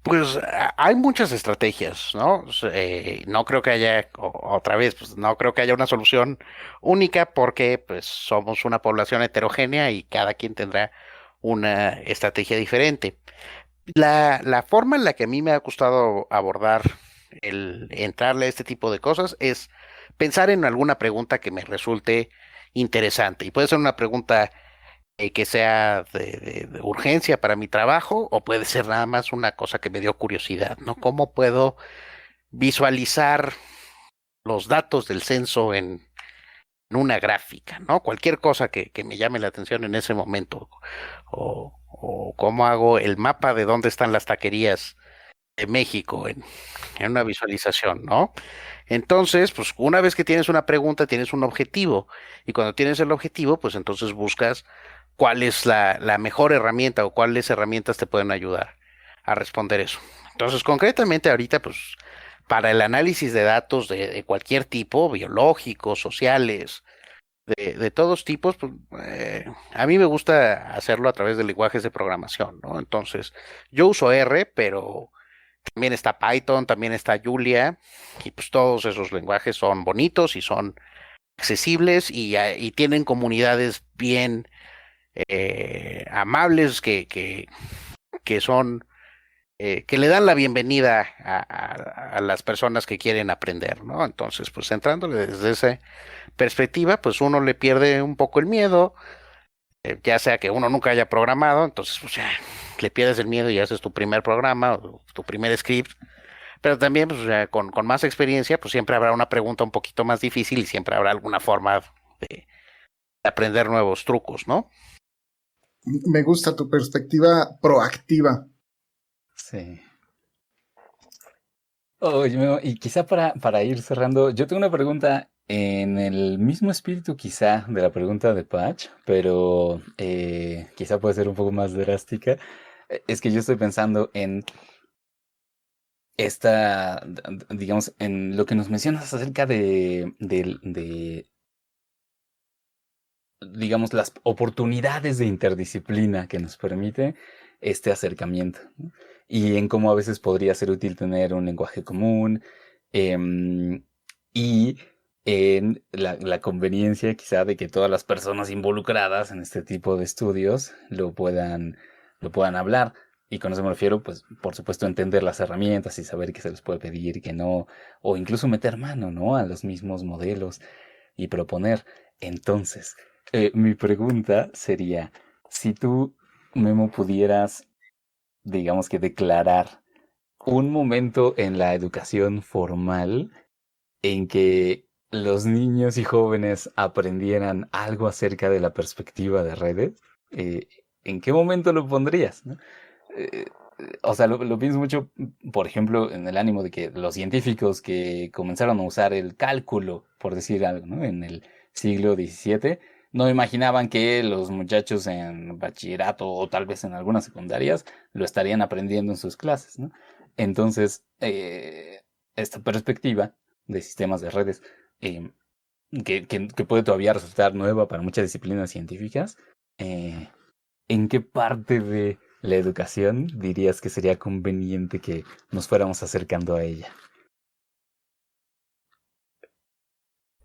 Pues hay muchas estrategias, ¿no? No creo que haya, otra vez, pues no creo que haya una solución única porque pues somos una población heterogénea y cada quien tendrá una estrategia diferente. La forma en la que a mí me ha gustado abordar el entrarle a este tipo de cosas es pensar en alguna pregunta que me resulte interesante. Y puede ser una pregunta que sea de urgencia para mi trabajo, o puede ser nada más una cosa que me dio curiosidad, ¿no? ¿Cómo puedo visualizar los datos del censo en una gráfica, ¿no? Cualquier cosa que me llame la atención en ese momento. O cómo hago el mapa de dónde están las taquerías de México en una visualización, ¿no? Entonces, pues una vez que tienes una pregunta, tienes un objetivo. Y cuando tienes el objetivo, pues entonces buscas cuál es la mejor herramienta o cuáles herramientas te pueden ayudar a responder eso. Entonces, concretamente ahorita, pues para el análisis de datos de cualquier tipo, biológicos, sociales, de todos tipos, pues, a mí me gusta hacerlo a través de lenguajes de programación, ¿no? Entonces, yo uso R, pero también está Python, también está Julia, y pues todos esos lenguajes son bonitos y son accesibles y tienen comunidades bien amables que son que le dan la bienvenida a las personas que quieren aprender, ¿no? Entonces, pues entrándole desde esa perspectiva, pues uno le pierde un poco el miedo, ya sea que uno nunca haya programado, entonces pues ya le pierdes el miedo y haces tu primer programa o tu primer script, pero también pues, ya con más experiencia, pues siempre habrá una pregunta un poquito más difícil y siempre habrá alguna forma de aprender nuevos trucos, ¿no? Me gusta tu perspectiva proactiva. Sí. Oye, Memo, y quizá para ir cerrando, yo tengo una pregunta en el mismo espíritu quizá de la pregunta de Patch, pero quizá puede ser un poco más drástica. Es que yo estoy pensando en digamos, en lo que nos mencionas acerca digamos, las oportunidades de interdisciplina que nos permite este acercamiento, ¿no? Y en cómo a veces podría ser útil tener un lenguaje común, y en la conveniencia quizá de que todas las personas involucradas en este tipo de estudios lo puedan hablar. Y con eso me refiero, pues, por supuesto, entender las herramientas y saber qué se les puede pedir, qué no, o incluso meter mano, ¿no?, a los mismos modelos y proponer. Entonces, mi pregunta sería, si tú, Memo, pudieras, digamos que declarar un momento en la educación formal en que los niños y jóvenes aprendieran algo acerca de la perspectiva de redes, ¿en qué momento lo pondrías, ¿no? Eh, o sea, lo pienso mucho, por ejemplo, en el ánimo de que los científicos que comenzaron a usar el cálculo, por decir algo, ¿no?, en el siglo XVII, no imaginaban que los muchachos en bachillerato o tal vez en algunas secundarias lo estarían aprendiendo en sus clases, ¿no? Entonces, esta perspectiva de sistemas de redes, que puede todavía resultar nueva para muchas disciplinas científicas, ¿en qué parte de la educación dirías que sería conveniente que nos fuéramos acercando a ella?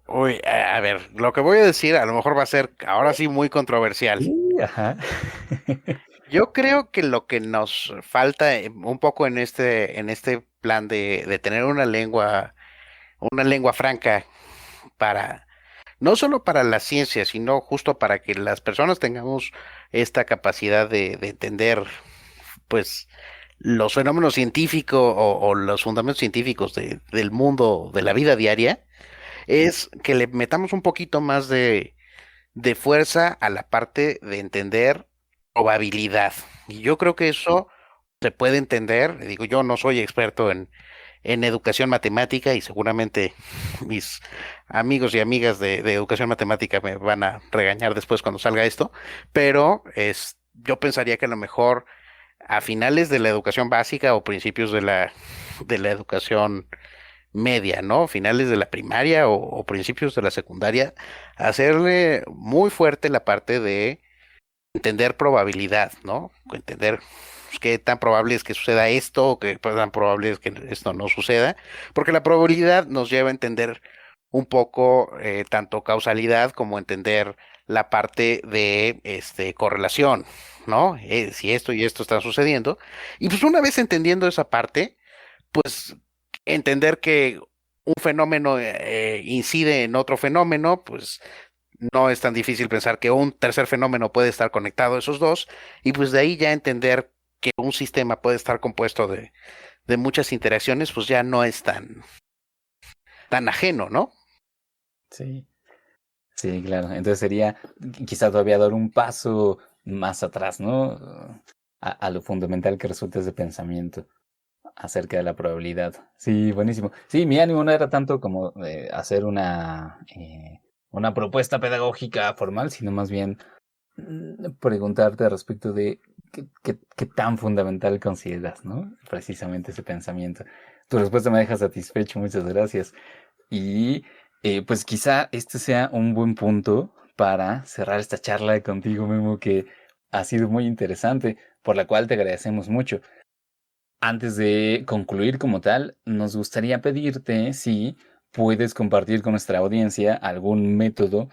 Uy, a ver, lo que voy a decir a lo mejor va a ser ahora sí muy controversial. Sí, ajá. Yo creo que lo que nos falta un poco en este plan de tener una lengua franca para, no solo para la ciencia, sino justo para que las personas tengamos esta capacidad de entender, pues, los fenómenos científicos o los fundamentos científicos del mundo, de la vida diaria, es que le metamos un poquito más de fuerza a la parte de entender probabilidad. Y yo creo que eso se puede entender. Digo, yo no soy experto en educación matemática y seguramente mis amigos y amigas de educación matemática me van a regañar después cuando salga esto, pero yo pensaría que a lo mejor a finales de la educación básica o principios de la educación media, ¿no? Finales de la primaria o principios de la secundaria, hacerle muy fuerte la parte de entender probabilidad, ¿no? Entender pues, qué tan probable es que suceda esto o qué tan probable es que esto no suceda, porque la probabilidad nos lleva a entender un poco tanto causalidad como entender la parte de correlación, ¿no? Si esto y esto están sucediendo. Y pues una vez entendiendo esa parte, pues entender que un fenómeno incide en otro fenómeno, pues no es tan difícil pensar que un tercer fenómeno puede estar conectado a esos dos, y pues de ahí ya entender que un sistema puede estar compuesto de muchas interacciones, pues ya no es tan ajeno, ¿no? Sí. Sí, claro. Entonces sería quizá todavía dar un paso más atrás, ¿no? A lo fundamental que resulta ese pensamiento acerca de la probabilidad. Sí, buenísimo. Sí, mi ánimo no era tanto como hacer una propuesta pedagógica formal, sino más bien preguntarte respecto de qué tan fundamental consideras, ¿no? Precisamente ese pensamiento. Tu respuesta me deja satisfecho, muchas gracias. Y pues quizá este sea un buen punto para cerrar esta charla contigo, Memo, que ha sido muy interesante, por la cual te agradecemos mucho. Antes de concluir como tal, nos gustaría pedirte si puedes compartir con nuestra audiencia algún método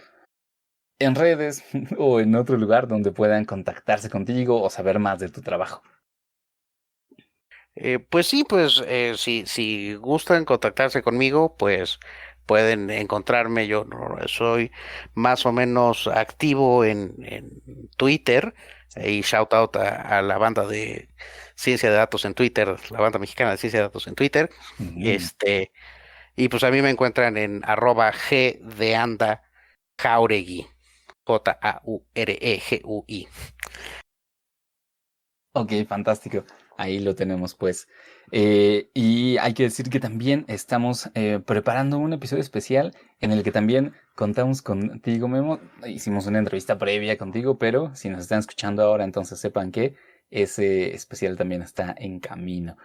en redes o en otro lugar donde puedan contactarse contigo o saber más de tu trabajo. Pues sí, pues si gustan contactarse conmigo, pues pueden encontrarme. Yo soy más o menos activo en Twitter y shout out a la banda de Ciencia de Datos en Twitter, la banda mexicana de Ciencia de Datos en Twitter. Mm. Y pues a mí me encuentran en @G de Anda Jauregui, Jauregui. Ok, fantástico. Ahí lo tenemos, pues. Y hay que decir que también estamos preparando un episodio especial en el que también contamos contigo, Memo. Hicimos una entrevista previa contigo, pero si nos están escuchando ahora, entonces sepan que ese especial también está en camino.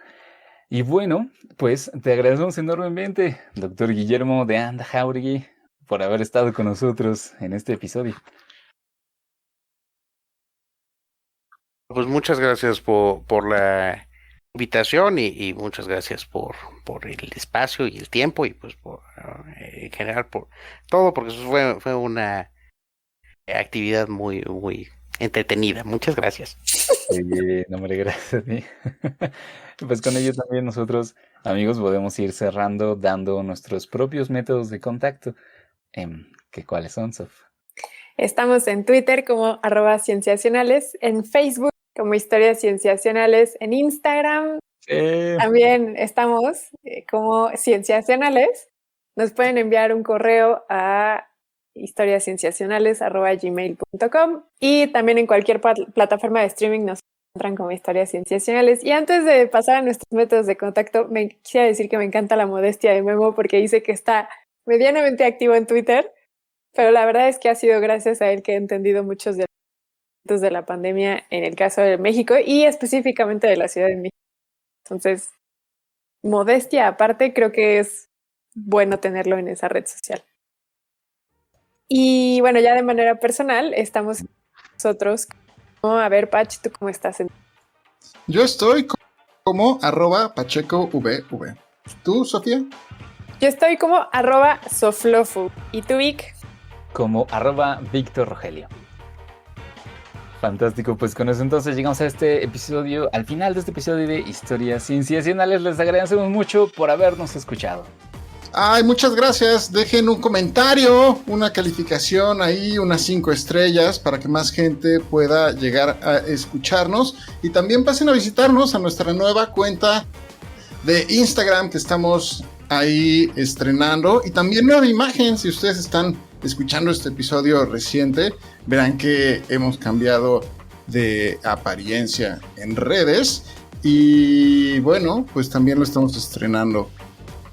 Y bueno, pues te agradecemos enormemente, doctor Guillermo de Anda Jauregui, por haber estado con nosotros en este episodio. Pues muchas gracias por la invitación y muchas gracias por el espacio y el tiempo y pues en general por todo, porque eso fue una actividad muy, muy entretenida. Muchas gracias. No me gracias a ti. Pues con ello también nosotros, amigos, podemos ir cerrando dando nuestros propios métodos de contacto. ¿Cuáles son, Sof? Estamos en Twitter como @cienciacionales, en Facebook como Historias Cienciacionales, en Instagram también estamos como Cienciacionales. Nos pueden enviar un correo a historiascienciacionales@gmail.com y también en cualquier plataforma de streaming nos encuentran como Historias Cienciacionales. Y antes de pasar a nuestros métodos de contacto, me quisiera decir que me encanta la modestia de Memo porque dice que está medianamente activo en Twitter, pero la verdad es que ha sido gracias a él que he entendido muchos de los de la pandemia en el caso de México y específicamente de la Ciudad de México. Entonces, modestia aparte, creo que es bueno tenerlo en esa red social. Y bueno, ya de manera personal, estamos nosotros. A ver, Pach, ¿tú cómo estás? Yo estoy como @PachecoVV. ¿Tú, Sofía? Yo estoy como @soflofu. ¿Y tú, Vic? Como @Víctor Rogelio. Fantástico, pues con eso entonces llegamos a este episodio, al final de este episodio de Historias Cienciacionales. Les agradecemos mucho por habernos escuchado. Ay, muchas gracias. Dejen un comentario, una calificación ahí, unas 5 estrellas para que más gente pueda llegar a escucharnos. Y también pasen a visitarnos a nuestra nueva cuenta de Instagram que estamos ahí estrenando. Y también nueva imagen, si ustedes están escuchando este episodio reciente, verán que hemos cambiado de apariencia en redes. Y bueno, pues también lo estamos estrenando.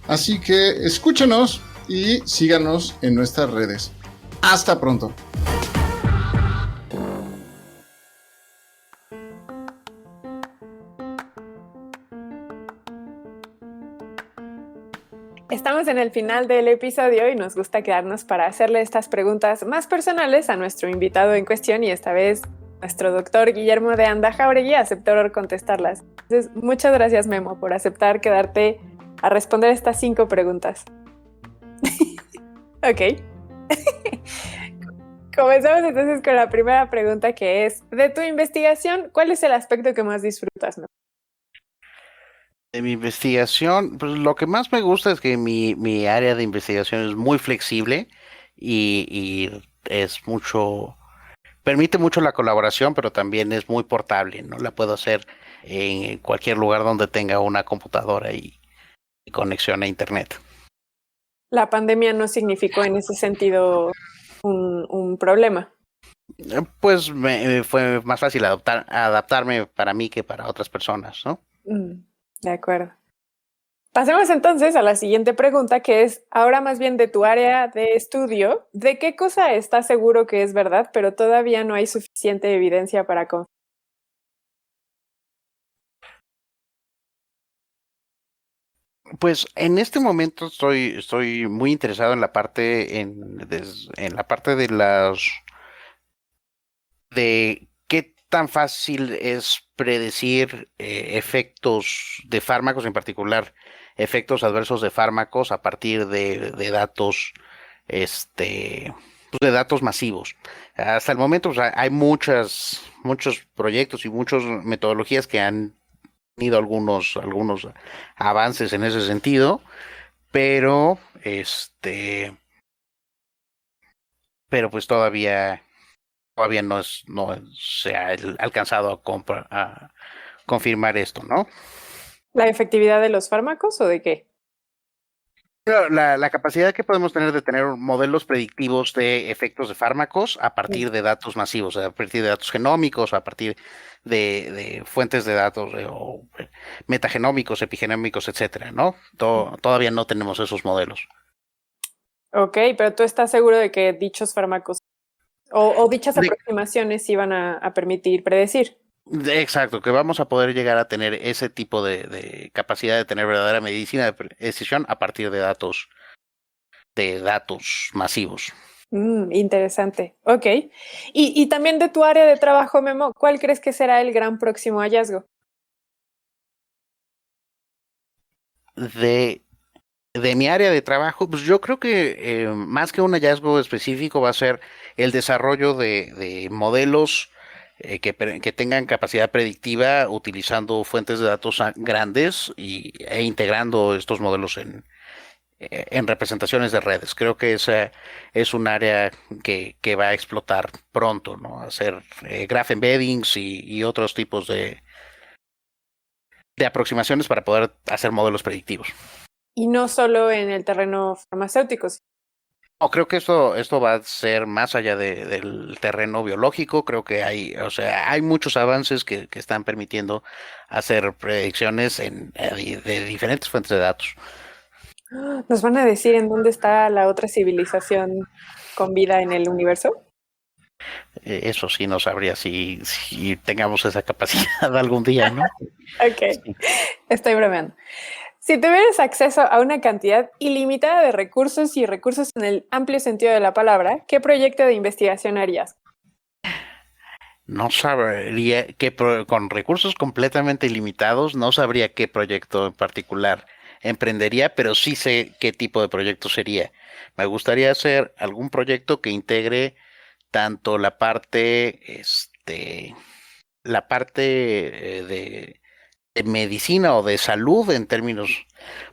Así que escúchenos y síganos en nuestras redes. Hasta pronto. Estamos en el final del episodio y nos gusta quedarnos para hacerle estas preguntas más personales a nuestro invitado en cuestión, y esta vez nuestro doctor Guillermo de Anda Jáuregui aceptó contestarlas. Entonces, muchas gracias, Memo, por aceptar quedarte a responder estas 5 preguntas. Ok. Comenzamos entonces con la primera pregunta, que es: de tu investigación, ¿cuál es el aspecto que más disfrutas, Memo? De mi investigación, pues lo que más me gusta es que mi área de investigación es muy flexible y es mucho, permite mucho la colaboración, pero también es muy portable, ¿no? La puedo hacer en cualquier lugar donde tenga una computadora y conexión a internet. La pandemia no significó en ese sentido un problema. Pues me fue más fácil adaptarme para mí que para otras personas, ¿no? De acuerdo. Pasemos entonces a la siguiente pregunta, que es ahora más bien de tu área de estudio. ¿De qué cosa estás seguro que es verdad, pero todavía no hay suficiente evidencia para confirmar? Pues en este momento estoy muy interesado en la parte en la parte de qué tan fácil es predecir efectos de fármacos, en particular efectos adversos de fármacos a partir de datos, pues de datos masivos. Hasta el momento, pues, hay muchos proyectos y muchas metodologías que han tenido algunos avances en ese sentido, pero pero pues todavía no se ha alcanzado a confirmar esto, ¿no? ¿La efectividad de los fármacos o de qué? Pero la capacidad que podemos tener de tener modelos predictivos de efectos de fármacos a partir de datos masivos, a partir de datos genómicos, a partir de fuentes de datos o metagenómicos, epigenómicos, etcétera, ¿no? Todavía no tenemos esos modelos. Ok, pero tú estás seguro de que dichos fármacos o dichas aproximaciones iban a permitir predecir. Exacto, que vamos a poder llegar a tener ese tipo de capacidad de tener verdadera medicina de precisión a partir de datos masivos. Interesante. Ok. Y también de tu área de trabajo, Memo, ¿cuál crees que será el gran próximo hallazgo? De mi área de trabajo, pues yo creo que más que un hallazgo específico va a ser el desarrollo de modelos que tengan capacidad predictiva utilizando fuentes de datos grandes e integrando estos modelos en representaciones de redes. Creo que esa es un área que va a explotar pronto, ¿no? Hacer graph embeddings y otros tipos de aproximaciones para poder hacer modelos predictivos. Y no solo en el terreno farmacéutico. No, creo que esto va a ser más allá del terreno biológico. Creo que hay muchos avances que están permitiendo hacer predicciones de diferentes fuentes de datos. ¿Nos van a decir en dónde está la otra civilización con vida en el universo? Eso sí no sabría si tengamos esa capacidad algún día, ¿no? Ok, sí. Estoy bromeando. Si tuvieras acceso a una cantidad ilimitada de recursos y recursos en el amplio sentido de la palabra, ¿qué proyecto de investigación harías? No sabría con recursos completamente ilimitados, no sabría qué proyecto en particular emprendería, pero sí sé qué tipo de proyecto sería. Me gustaría hacer algún proyecto que integre tanto la parte de medicina o de salud en términos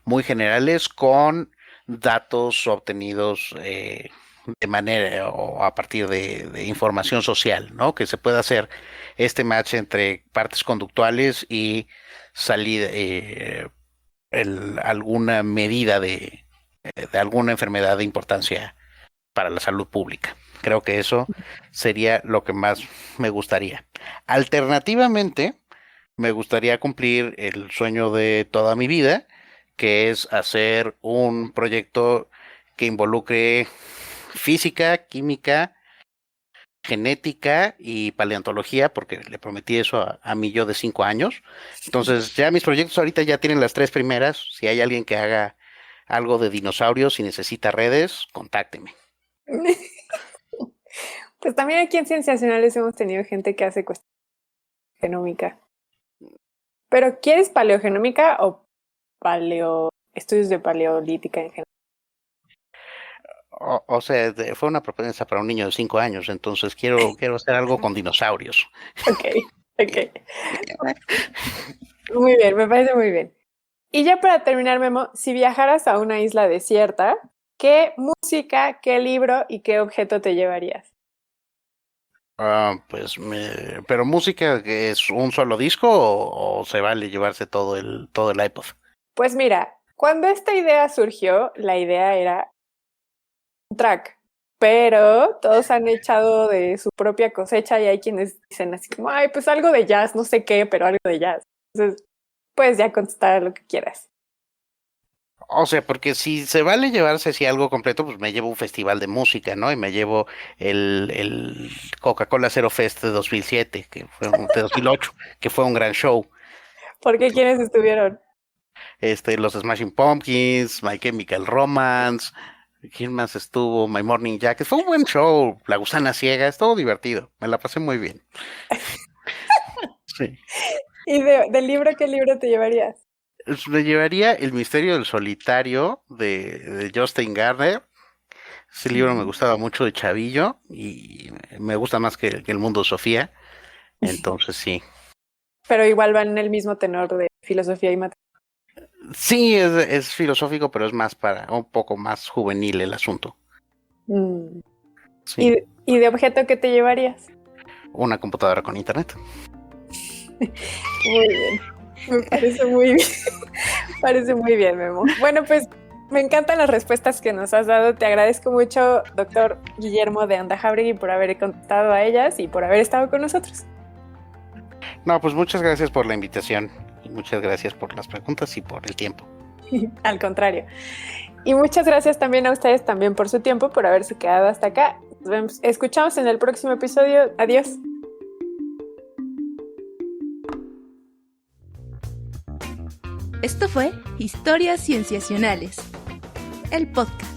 muy generales con datos obtenidos de manera o a partir de información social, ¿no? Que se pueda hacer este match entre partes conductuales y salida, alguna medida de alguna enfermedad de importancia para la salud pública. Creo que eso sería lo que más me gustaría. Alternativamente, me gustaría cumplir el sueño de toda mi vida, que es hacer un proyecto que involucre física, química, genética y paleontología, porque le prometí eso a mi yo de 5 años. Entonces, ya mis proyectos ahorita ya tienen las 3 primeras. Si hay alguien que haga algo de dinosaurios y necesita redes, contácteme. Pues también aquí en Cienciacionales hemos tenido gente que hace cuestiones genómica. ¿Pero quieres paleogenómica o estudios de paleolítica en general? O sea, fue una propuesta para un niño de 5 años, entonces quiero hacer algo con dinosaurios. Ok. Muy bien, me parece muy bien. Y ya para terminar, Memo, si viajaras a una isla desierta, ¿qué música, qué libro y qué objeto te llevarías? Pero música, ¿que es un solo disco o se vale llevarse todo el iPod? Pues mira, cuando esta idea surgió, la idea era un track, pero todos han echado de su propia cosecha y hay quienes dicen así como, ay, pues algo de jazz, no sé qué, pero algo de jazz. Entonces, puedes ya contestar lo que quieras. O sea, porque si se vale llevarse así algo completo, pues me llevo un festival de música, ¿no? Y me llevo el Coca-Cola Zero Fest de 2007, de 2008, que fue un gran show. ¿Por qué quiénes estuvieron? Los Smashing Pumpkins, My Chemical Romance, ¿quién más estuvo? My Morning Jacket, fue un buen show, La Gusana Ciega, estuvo divertido, me la pasé muy bien. Sí. ¿Y del libro, qué libro te llevarías? Me llevaría El Misterio del Solitario de Justin Gardner. Ese libro me gustaba mucho de chavillo y me gusta más que El Mundo de Sofía, entonces sí. Pero igual van en el mismo tenor de filosofía y matemáticas. Sí, es filosófico, pero es más para un poco más juvenil el asunto. Sí. ¿Y de objeto qué te llevarías? Una computadora con internet. Muy bien. Me parece muy bien. Parece muy bien, Memo. Bueno, pues me encantan las respuestas que nos has dado. Te agradezco mucho, doctor Guillermo de Anda Jáuregui, por haber contestado a ellas y por haber estado con nosotros. No, pues muchas gracias por la invitación y muchas gracias por las preguntas y por el tiempo. Al contrario. Y muchas gracias también a ustedes también por su tiempo, por haberse quedado hasta acá. Nos vemos, escuchamos en el próximo episodio. Adiós. Esto fue Historias Cienciacionales, el podcast.